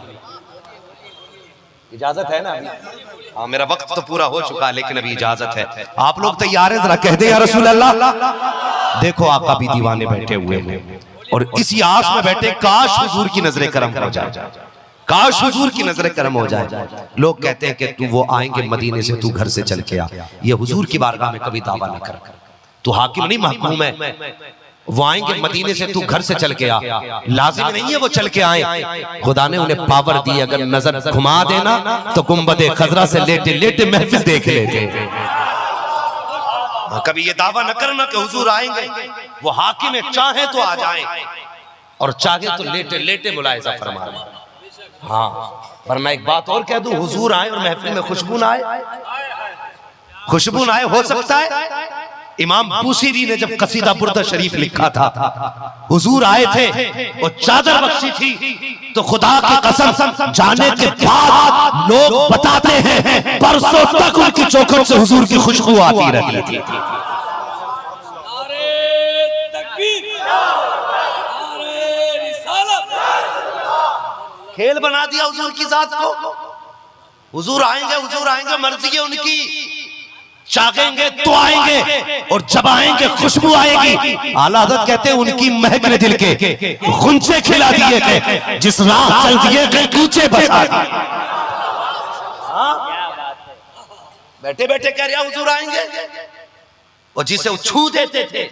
इजाजत है ना? हाँ, मेरा वक्त तो पूरा हो चुका है लेकिन अभी इजाजत है। आप लोग तैयार हैं? जरा कह दे या रसूल अल्लाह। देखो आका भी दीवाने बैठे हुए हैं और इसी आस में बैठे काश हुजूर की नजरे करम हो जाए, काश हुजूर की नजर करम हो जाए। लोग कहते हैं कि तू वो आएंगे मदीने से, तू घर से चल के आ, ये हुजूर की बारगाह में कभी दावा न कर, तू हाकिम नहीं महकूम है, वो आएंगे मदीने से, तू घर से चल के आ, लाजिम नहीं है वो चल के आए, खुदा ने उन्हें पावर दी, अगर नजर घुमा देना तो गुंबदे खजरा से लेटे लेटे महफिल देख लेते। कभी ये दावा न करना कि हुजूर आएंगे, वो हाकिम है, चाहे तो आ जाए और चाहे तो लेटे लेटे मुलाहिजा फरमा लें। हाँ, पर मैं एक बात और कह दूं, हुजूर आए और महफिल में खुशबू ना आए, खुशबू ना आए, हो सकता है इमाम बूसीरी ने जब कसीदा बुर्दा शरीफ लिखा था, हुजूर आए थे और चादर बख्शी थी, तो खुदा की कसम जाने के बाद लोग बताते हैं बरसों तक उनकी चौखट से हुजूर की खुशबू आती रही थी। खेल बना दिया हुजूर की जात को, हुजूर आएंगे, मर्जी है उनकी, चाहेंगे तो आएंगे और जब आएंगे खुशबू आएगी। आला हज़रत कहते हैं उनकी महक ने दिल के गुंचे खिला दिए थे, जिस राह चल दिए थे कूचे बसा दिए। बैठे बैठे कह रहा हुजूर आएंगे, और जिसे छू देते थे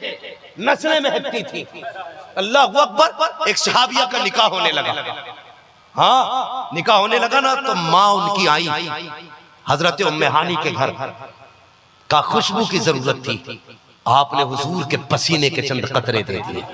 नस्लें महकती थी। अल्लाह अकबर। एक सहाबिया का निकाह होने लगा, हाँ निकाह होने लगा ना, तो माँ उनकी आई हजरत उम्मे हानी के घर का, खुशबू की जरूरत थी, आपने हुजूर के पसीने के चंद कतरे दे दिए,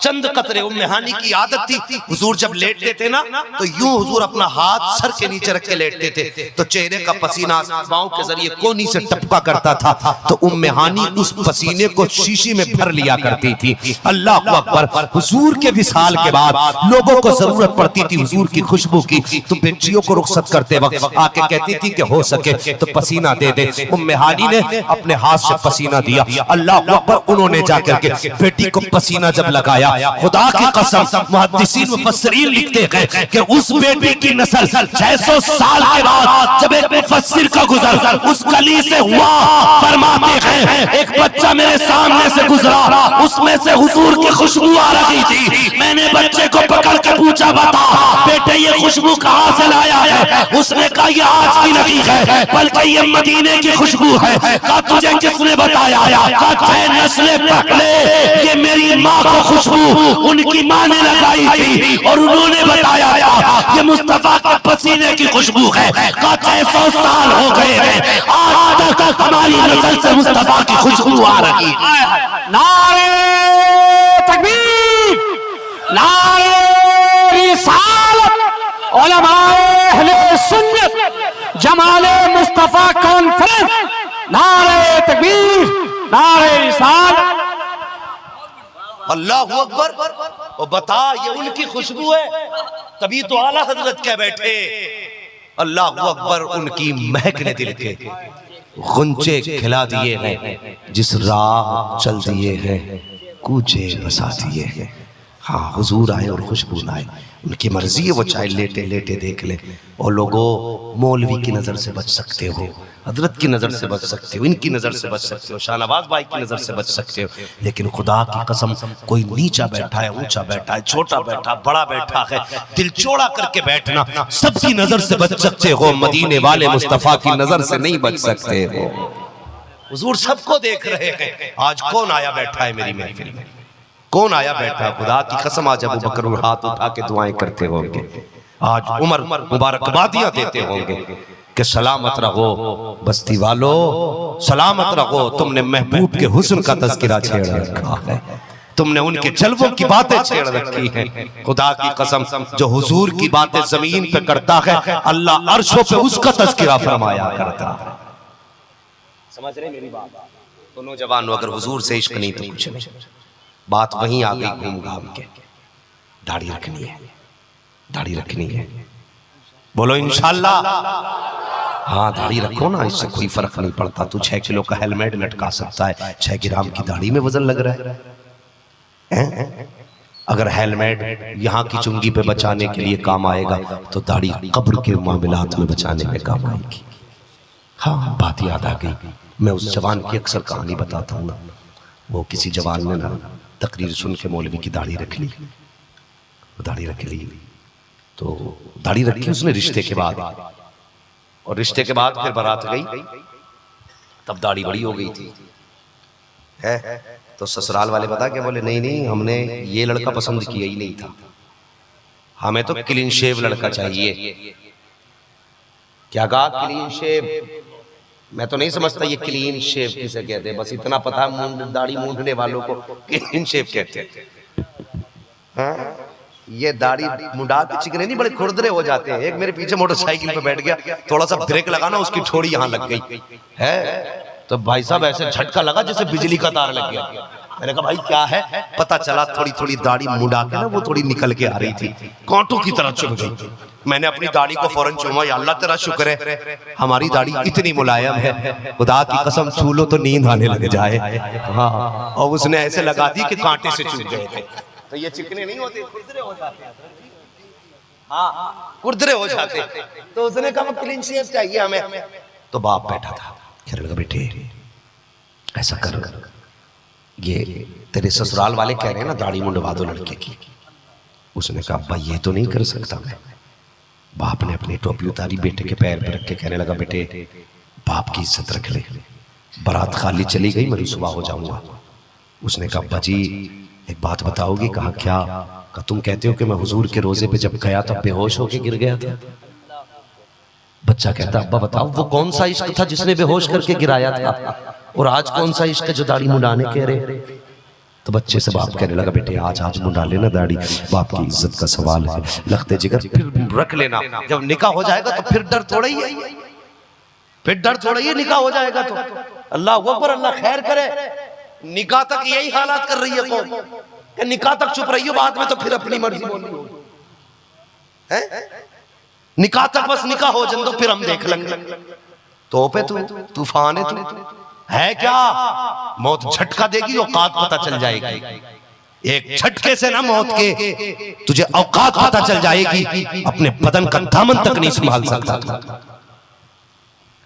चंद कतरे। उम्मे हानी की आदत थी, हुजूर जब लेटते थे ना तो यूं हुजूर अपना हाथ सर के नीचे रख के लेटते थे, तो चेहरे का पसीना बाहों के जरिए कोनी से टपका करता था, तो उम्मे हानी उस पसीने को शीशी में भर लिया करती थी। अल्लाह अकबर। हुजूर के विसाल के बाद लोगों को जरूरत पड़ती थी हुजूर की खुशबू की, तो बेटियों को रुखसत करते वक्त आके कहती थी कि हो सके तो पसीना दे दे। उम्मे हानी ने अपने हाथ से पसीना दिया, अल्लाह अकबर। उन्होंने जाकर के बेटी को पसीना जब लगाया, खुदा की कसम मुहद्दिसीन मुफस्सिरीन लिखते हैं कि उस बेटी की नस्ल 600 साल के बाद जब एक मुफस्सिर का गुजर उस गली से हुआ, फरमाते हैं एक बच्चा मेरे सामने से गुजरा, उसमें से हुजूर की खुशबू आ रही थी। मैंने बच्चे को पकड़ कर पूछा, बता बेटे ये खुशबू कहाँ से लाया है? उसने कहा ये आज की नहीं है, बल्कि ये मदीने की खुशबू है। कहा तुझे किसने बताया? कहा नस्लें पकड़े, ये मेरी माँ को खुशबू उनकी माँ ने लगाई थी और उन्होंने बताया था ये मुस्तफा के पसीने की खुशबू है। 600 साल हो गए हैं, आज तक हमारी नस्ल से मुस्तफा की खुशबू आ रही है। नारे तकबीर, नारे रिसालत, उलमाए अहले सुन्नत, जमाले मुस्तफा कॉन्फ्रेंस, नारे तकबीर, नारे रिसालत। अल्लाह अकबर। और बता ये उनकी खुशबू है, तभी तो आला हजरत कह बैठे अल्लाह अकबर। उनकी महक ने दिल के गुंचे खिला दिए हैं, जिस राह चल दिए हैं कूचे बसा दिए हैं। हाँ, हुजूर आए और खुशबू आए, उनकी मर्जी है, वो चाहे लेटे लेटे देख ले। और लोगों, मौलवी की नजर से बच सकते हो, हजरत की नजर से बच सकते हो, इनकी नजर से बच सकते हो, शाहनवाज भाई की नजर से बच सकते हो, लेकिन खुदा की कसम कोई नीचा बैठा है, ऊंचा बैठा है, छोटा बैठा, बड़ा बैठा है, दिल चौड़ा करके बैठना, सबकी नजर से बच सकते हो, मदीने वाले मुस्तफा की नजर से नहीं बच सकते हो। हुजूर सबको देख रहे हैं। आज कौन आया बैठा है मेरी महफिल में? कौन आया बैठा? खुदा की कसम आज अबू बकर हाथ उठा के दुआएं करते होंगे, आज उमर मुबारकबादियां देते होंगे कि सलामत रहो बस्ती वालों, सलामत रहो, तुमने महबूब के हुस्न का तज़किरा छेड़ रखा है। तुमने उनके जलवों की बातें छेड़ रखी हैं। खुदा की कसम, जो हुजूर की बातें जमीन पे करता है, अल्लाह अर्शों पे उसका तज़किरा फरमाया करता है। समझ रहे मेरी बात? तो नौजवानों, अगर हुजूर से इश्क नहीं तो कुछ नहीं। बात वहीं आ गई घूम घाम के। दाढ़ी रखनी है, दाढ़ी रखनी है, बोलो इंशाल्लाह। हाँ, दाढ़ी रखो ना, इससे कोई फर्क नहीं पड़ता। तू 6 किलो का हेलमेट लटका सकता है, 6 ग्राम की दाढ़ी में वजन लग रहा है। अगर हेलमेट यहाँ की चुंगी पे बचाने के लिए काम आएगा तो दाढ़ी कब्र के मामलात में बचाने में काम आएगी। हाँ, बात याद आ गई। मैं उस जवान की अक्सर कहानी बताता हूँ ना। वो किसी जवान ने ना तकरीर सुन के मौलवी की दाढ़ी रख ली। दाढ़ी रख ली तो दाढ़ी रखी उसने रिश्ते के बाद, और रिश्ते के बाद फिर बारात गई, तब दाढ़ी बड़ी हो गई थी है। तो ससुराल वाले बता के बोले, नहीं नहीं, हमने ये लड़का पसंद किया ही नहीं था, हमें तो क्लीन शेव लड़का चाहिए। क्या कहा? Clean shave. मैं तो नहीं समझता ये क्लीन शेव किसे कहते हैं, बस इतना पता है दाढ़ी मूंढने वालों को क्लीन शेव कहते हैं। ये दाढ़ी मुंडा के चिकने नहीं, बड़े खुरदरे हो जाते हैं। एक मेरे पीछे मोटरसाइकिल पे बैठ गया, थोड़ा सा ब्रेक लगाना, उसकी ठोड़ी यहाँ लग गई है। तो भाई साहब ऐसे झटका लगा जैसे बिजली का तार लग गया। मैंने कहा भाई क्या है? पता चला थोड़ी थोड़ी दाढ़ी मुंडा के ना वो थोड़ी निकल के आ रही थी, कांटों की तरह चुभ गई। मैंने अपनी दाढ़ी को फौरन चूमा, या अल्लाह तेरा शुक्र है हमारी दाढ़ी इतनी मुलायम है, खुदा की कसम छू लो तो नींद आने लग जाए। हाँ, और उसने ऐसे लगा दी कि कांटे से चुभ गए थे। तो ये चिकने नहीं होते, खुरदरे हो जाते हैं। हाँ, खुरदरे हो जाते। तो उसने कहा क्लीन शेव चाहिए हमें। तो बाप बैठा था, कहने लगा बेटे ऐसा कर, ये तेरे ससुराल वाले कह रहे हैं ना दाढ़ी मुंडवा दो लड़के की। उसने कहा भाई ये तो नहीं कर सकता मैं। बाप ने अपनी टोपी उतारी, बेटे के पैर पे रख के कहने लगा बेटे बाप की इज्जत रख ले, बारात खाली चली गई, मैं रुसवा हो जाऊंगा। उसने कहा अब्बा जी एक बात बताओगे? कहा क्या? कहा तुम कहते हो कि मैं हुजूर के रोजे पे जब गया तो बेहोश होके गिर गया था। बच्चा कहता अब्बा बताओ वो कौन सा इश्क था जिसने बेहोश करके गिराया था, और आज कौन सा इश्क है जो दाढ़ी मुंडाने कह रहे? तो बच्चे से बाप कहने लगा बेटे आज मुंडा लेना दाढ़ी, बाप की इज्जत का सवाल है, लखते जिगर फिर रख लेना, जब निकाह हो जाएगा तो फिर डर थोड़ा ही है, फिर डर थोड़ा ही निकाह हो जाएगा तो। अल्लाह अकबर, अल्लाह खैर करे। निकाह तक यही हालात कर रही है कौन? निकाह तक चुप रही हो, बाद में तो फिर अपनी मर्जी बोलनी है। निकाह तक बस निकाह हो जाए तो फिर हम देख लेंगे। तो पे तू तूफान है, तू है क्या? मौत झटका देगी, औकात पता चल जाएगी। एक झटके से ना मौत के तुझे औकात पता चल जाएगी, अपने बदन का दामन तक नहीं संभाल सकता तू।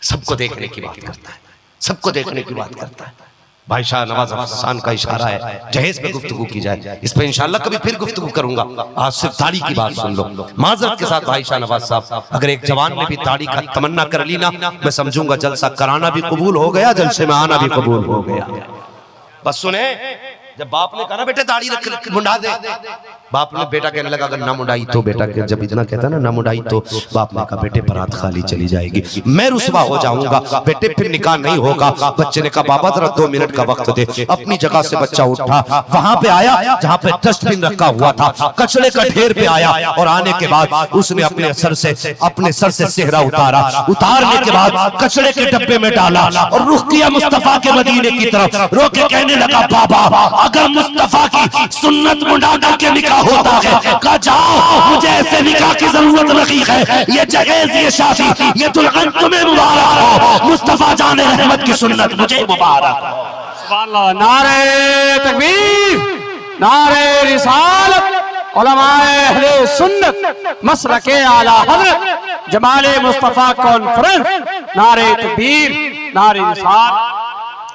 सबको देखने की बात करता है, सबको देखने की बात करता है। भाई शाह नवाज अफसान का इशारा है जहेज पे गुफ्तगू की जाए, इस पे इंशाल्लाह कभी फिर गुफ्तगू करूंगा। आज सिर्फ दाढ़ी की बात सुन लो। माजरत के साथ भाई शाह नवाज साहब, अगर एक जवान ने भी दाढ़ी का तमन्ना कर ली ना, मैं समझूंगा जलसा कराना भी कबूल हो गया, जलसे में आना भी कबूल हो गया। बस सुने, जब बाप ने कहा ना बेटे दाढ़ी रख मुंडा दे, बाप ने बेटा कहने लगा अगर ना मुंडाई तो, बेटा जब इतना कहता ना मुंडाई तो, बाप ने कहा बेटे बारात खाली चली जाएगी, मैं रुसवा हो जाऊंगा, बेटे फिर निकाह नहीं होगा। बच्चे ने कहा बाबा जरा 2 मिनट का वक्त दे। अपनी जगह से बच्चा उठा, वहां पे आया जहां पे डस्टबिन रखा हुआ था, कचरे का ढेर पे आया, और आने के बाद उसने अपने सर से सेहरा उतारा, उतारने के बाद कचरे के डब्बे में डाला और रुख किया मुस्तफा के मदीने की तरफ। रो के कहने लगा बाबा अगर मुस्तफा की सुन्नत मुंडा के निकाह होता है, कहा जाओ मुझे ऐसे निकाह की जरूरत नहीं है, ये जहेज ये शादी ये दुल्हन तुम्हें मुबारक हो, मुस्तफा जाने रहमत की सुन्नत मुझे मुबारक हो। सुभान अल्लाह, नारे तकबीर, नारे रिसालत, उलमाए अहले सुन्नत, मसलके आला हज़रत, जमाले मुस्तफा कॉन्फ्रेंस, नारे तकबीर, नारे रिसालत।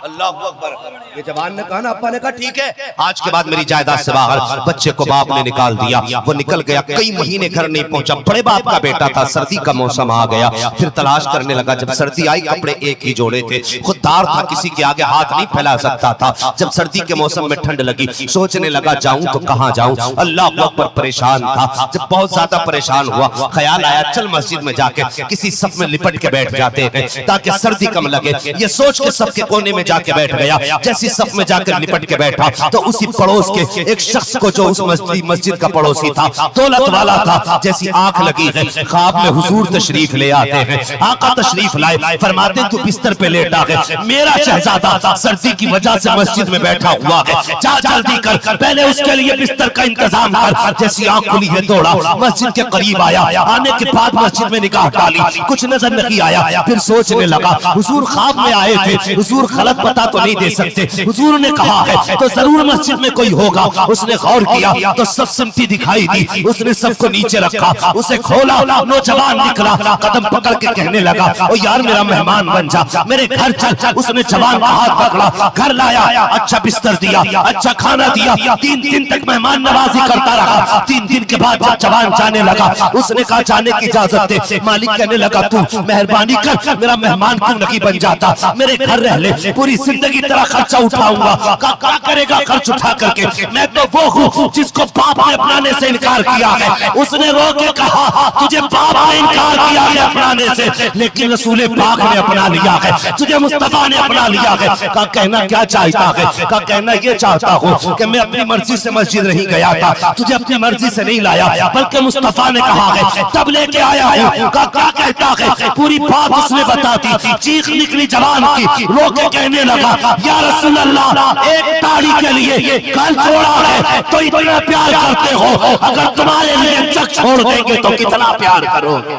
अल्लाह अकबर। ये जवान ने कहा ना, अब्बा ने कहा ठीक है आज के बाद मेरी जायदाद से बाहर। बच्चे को बाप ने निकाल दिया, वो निकल गया, कई महीने घर नहीं पहुंचा। बड़े बाप का बेटा था, सर्दी का मौसम आ गया, फिर तलाश करने लगा। जब सर्दी आई कपड़े एक ही जोड़े थे, खुददार था, किसी के आगे हाथ नहीं फैला सकता था। जब सर्दी के मौसम में ठंड लगी, सोचने लगा जाऊं तो कहां जाऊं। अल्लाह अकबर, परेशान था। जब बहुत ज्यादा परेशान हुआ, ख्याल आया चल मस्जिद में जाके किसी सफ में लिपट के बैठ जाते हैं ताकि सर्दी कम लगे। ये सोच के सफ के कोने में जाके बैठ गया। जैसी सफ में जाकर निपट के बैठा तो उसी पड़ोस के एक शख्स को, जो उस मस्जिद का पड़ोसी था, दौलत वाला था, जैसी आंख लगी है, ख्वाब में हुजूर तशरीफ ले आते हैं। आका तशरीफ लाए, फरमाते तू बिस्तर पे लेटा है, मेरा शहजादा सर्दी की वजह से मस्जिद में बैठा हुआ है, जा जल्दी कर, पहले उसके लिए बिस्तर का इंतजाम कर। जैसी आंख खुली है दौड़ा, मस्जिद के करीब आया, आने के बाद मस्जिद में निगाह डाली, कुछ नजर नहीं आया। फिर सोचने लगा, हुजूर ख्वाब में आए थे, हुजूर गलत पता तो नहीं दे सकते, हुजूर ने कहा है तो जरूर मस्जिद में कोई होगा। उसने गौर किया तो सब सिमटी दिखाई दी। उसने सबको नीचे रखा, उसे खोला, नौजवान निकला, कदम पकड़ के कहने लगा, ओ यार मेरा मेहमान बन जा, मेरे घर चल। उसने जवान का हाथ पकड़ा, घर लाया, अच्छा बिस्तर दिया, अच्छा खाना दिया। 3 दिन तक मेहमान नवाजी करता रहा। 3 दिन के बाद जब जवान जाने लगा, उसने कहा जाने की इजाजत दे। मालिक कहने लगा, तू मेहरबानी कर, मेरा मेहमान क्यों नहीं बन जाता, मेरे घर रह ले, पूरी जिंदगी तेरा खर्चा उठाऊंगा। क्या करेगा खर्च उठा करके, मैं तो वो हूँ जिसको बाप ने अपनाने से इनकार किया है। उसने रो के कहा, तुझे बाप ने इनकार किया है अपनाने से, लेकिन रसूल पाक ने अपना लिया है, तुझे मुस्तफा ने अपना लिया है। का कहना क्या चाहता है, का कहना ये चाहता हूँ कि मैं अपनी मर्जी से मस्जिद नहीं गया था, तुझे अपनी मर्जी से नहीं लाया, बल्कि मुस्तफा ने कहा है तब लेके आया हूँ। का क्या कहता है, पूरी बात उसने बता दी। चीख निकली जवान की, रो के कहने लगा, या रसूल अल्लाह, एक ताड़ी के लिए कल छोड़ा है तो इतना प्यार करते हो, अगर तुम्हारे लिए जग छोड़ देंगे तो कितना प्यार करोगे।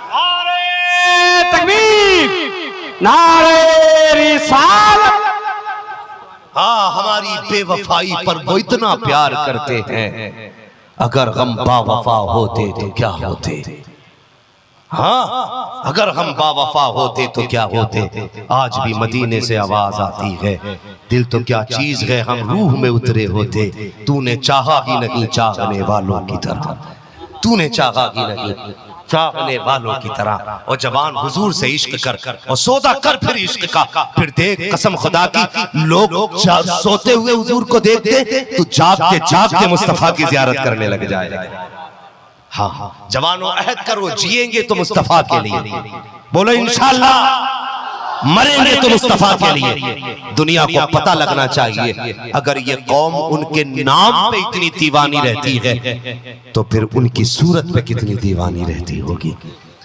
नारे तकबीर, नारे रिसालत। हाँ, हमारी बेवफाई पर वो इतना प्यार करते हैं, अगर हम बावफा होते तो क्या होते। हाँ, अगर हम बावफा होते तो क्या होते। आज भी मदीने से आवाज आती है, दिल तो क्या चीज है, हम रूह में उतरे होते। तूने चाहा ही नहीं चाहने वालों की तरह, तूने चाहा ही नहीं चाहने वालों की तरह। और जवान हुजूर से इश्क कर और सौदा कर फिर इश्क का। फिर देख कसम खुदा की, लोग सोते हुए हुजूर को देखते तो जागते जागते मुस्तफा की जियारत करने लग जाए। हाँ, जवानों अहद करो, जिएंगे तो मुस्तफा के लिए, बोलो इंशाअल्लाह, मरेंगे तो मुस्तफा के लिए। दुनिया को पता लगना चाहिए, अगर ये कौम उनके नाम पे इतनी दीवानी रहती है तो फिर उनकी सूरत पे कितनी दीवानी रहती होगी।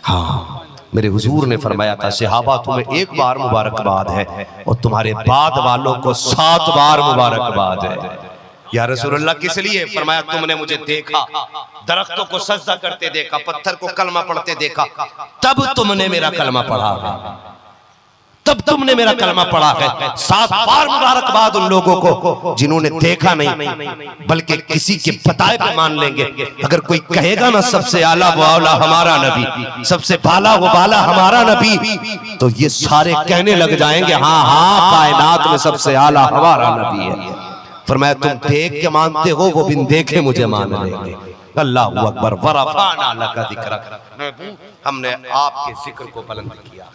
हाँ, मेरे हुजूर ने फरमाया था, सहाबा तुम्हें एक बार मुबारकबाद है और तुम्हारे बाद वालों को 7 बार मुबारकबाद है। या रसूलुल्लाह किस लिए? फरमाया तुमने मुझे देखा, दरख्तों को सजदा करते देखा, पत्थर को कलमा पढ़ते देखा, तब तुमने मेरा कलमा पढ़ा है, तब तुमने मेरा कलमा पढ़ा है। 7 बार मुबारकबाद उन लोगों को जिन्होंने देखा नहीं बल्कि किसी के बताए पे मान लेंगे। अगर कोई कहेगा ना सबसे आला वो आला हमारा नबी, सबसे बाला वो बाला हमारा नबी, तो ये सारे कहने लग जाएंगे हाँ हाँ, कायनात में सबसे आला हमारा नबी है। फरमाया तुम देख के मानते हो, वो बिन देखे मुझे मान लेंगे। अल्लाह अकबर, वरफाना लका जिक्र, हमने आपके जिक्र को बुलंद किया,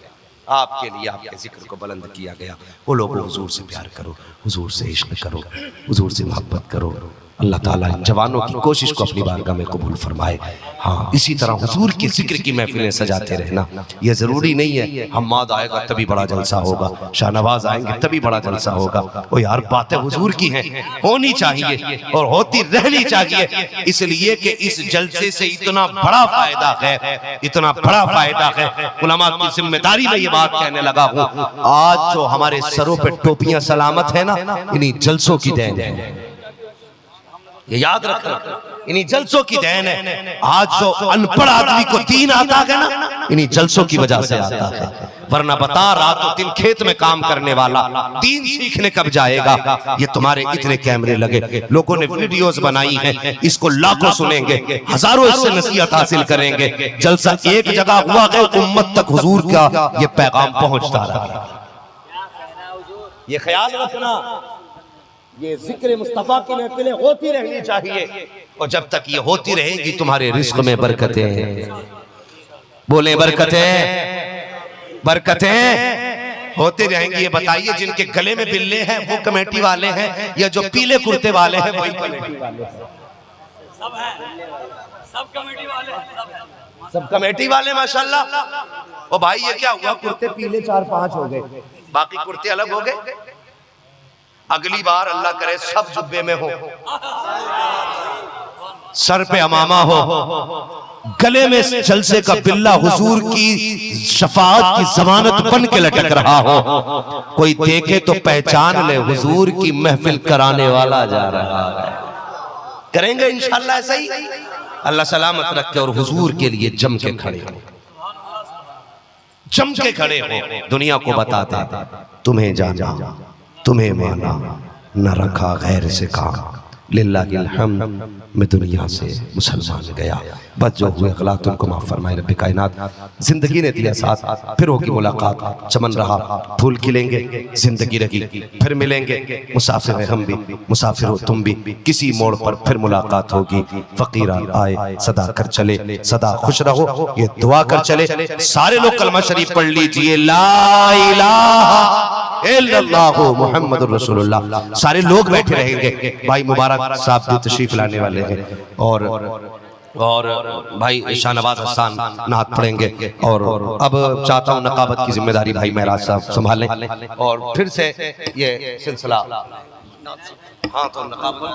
आपके लिए आपके जिक्र को बुलंद किया गया। वो लोग हुजूर से प्यार करो, हुजूर से इश्क करो, हुजूर से मोहब्बत करो। अल्लाह ताला इन जवानों की कोशिश को अपनी बारगाह में कबूल फरमाए। हाँ, इसी तरह हुजूर के जिक्र की महफिलें सजाते रहना। यह जरूरी नहीं है हम्माद आएगा तभी बड़ा जलसा होगा, शाहनवाज आएंगे तभी बड़ा जलसा होगा। वो यार बातें हुजूर की हैं, होनी चाहिए और होती रहनी चाहिए, इसलिए कि इस जलसे से इतना बड़ा फायदा है, इतना बड़ा फायदा है। उलमा की जिम्मेदारी में ये बात कहने लगा हूँ, आज जो हमारे सरों पे टोपियां सलामत है ना, इन्हीं जलसों की देन है, ये याद रखना, इन्हीं जलसों की देन है। आज जो अनपढ़ आदमी को दीन आता है ना, इन्हीं जलसों की वजह से आता है। वरना बता, रातों दिन खेत में काम करने वाला दीन सीखने कब जाएगा? ये तुम्हारे इतने कैमरे लगे, लोगों ने वीडियोस बनाई हैं, इसको लाखों सुनेंगे, हजारों इससे नसीहत हासिल करेंगे। जलसा एक जगह हुआ है, उम्मत तक हुजूर का ये पैगाम पहुंचता रहा। ये ख्याल रखना, ये जिक्र मुस्तफा की महफिलें होती रहनी चाहिए, और जब तक ये होती रहेगी तुम्हारे रिस्क में बरकतें, बोले बरकतें, बरकतें होती रहेंगी। ये बताइए, जिनके गले में बिल्ले हैं वो कमेटी वाले हैं, या जो पीले कुर्ते वाले हैं वही कमेटी वाले हैं? सब है, सब कमेटी वाले, सब कमेटी वाले माशाल्लाह। ओ भाई, ये क्या हुआ, कुर्ते पीले 4-5 हो गए, बाकी कुर्ते अलग हो गए। अगली बार अल्लाह करे सब जुब्बे में हो, सर पे अमामा हो, गले में जलसे का बिल्ला हुजूर की शफाअत की जमानत बन के लटक रहा हो, कोई देखे तो पहचान ले हुजूर की महफिल कराने वाला जा रहा है। करेंगे इंशाअल्लाह ऐसा ही, अल्लाह सलामत रखे और हुजूर के लिए जम के खड़े हो, जम के खड़े हो, दुनिया को बताते तुम्हें जाना तुम्हें माना, न रखा गैर से काम, लिल्लाहिल हम्द, मैं दुनिया से मुसलमान गया, बस जो हुए अखलाक तुमको माफ फरमाए रब्बे कायनात। जिंदगी ने दिया साथ, फिर होगी मुलाकात, चमन रहा फूल खिलेंगे, जिंदगी रही फिर मिलेंगे, मुसाफिर हैं हम भी, मुसाफिर हो तुम भी, किसी मोड़ पर फिर मुलाकात होगी। फकीरा आए सदा कर चले, सदा खुश रहो, ये दुआ कर चले। सारे लोग कलमा शरीफ पढ़ लीजिए, ला इलाहा इल्लल्लाहु मुहम्मदुर रसूलुल्लाह। सारे लोग बैठे रहेंगे, भाई मुबारक साहब भी तशरीफ लाने वाले हैं, और भाई शाहनवाज हसन नात पढ़ेंगे। और अब चाहता हूँ नकाबत की जिम्मेदारी भाई महराज साहब संभालें, और फिर से ये सिलसिला। हाँ तो नकाबत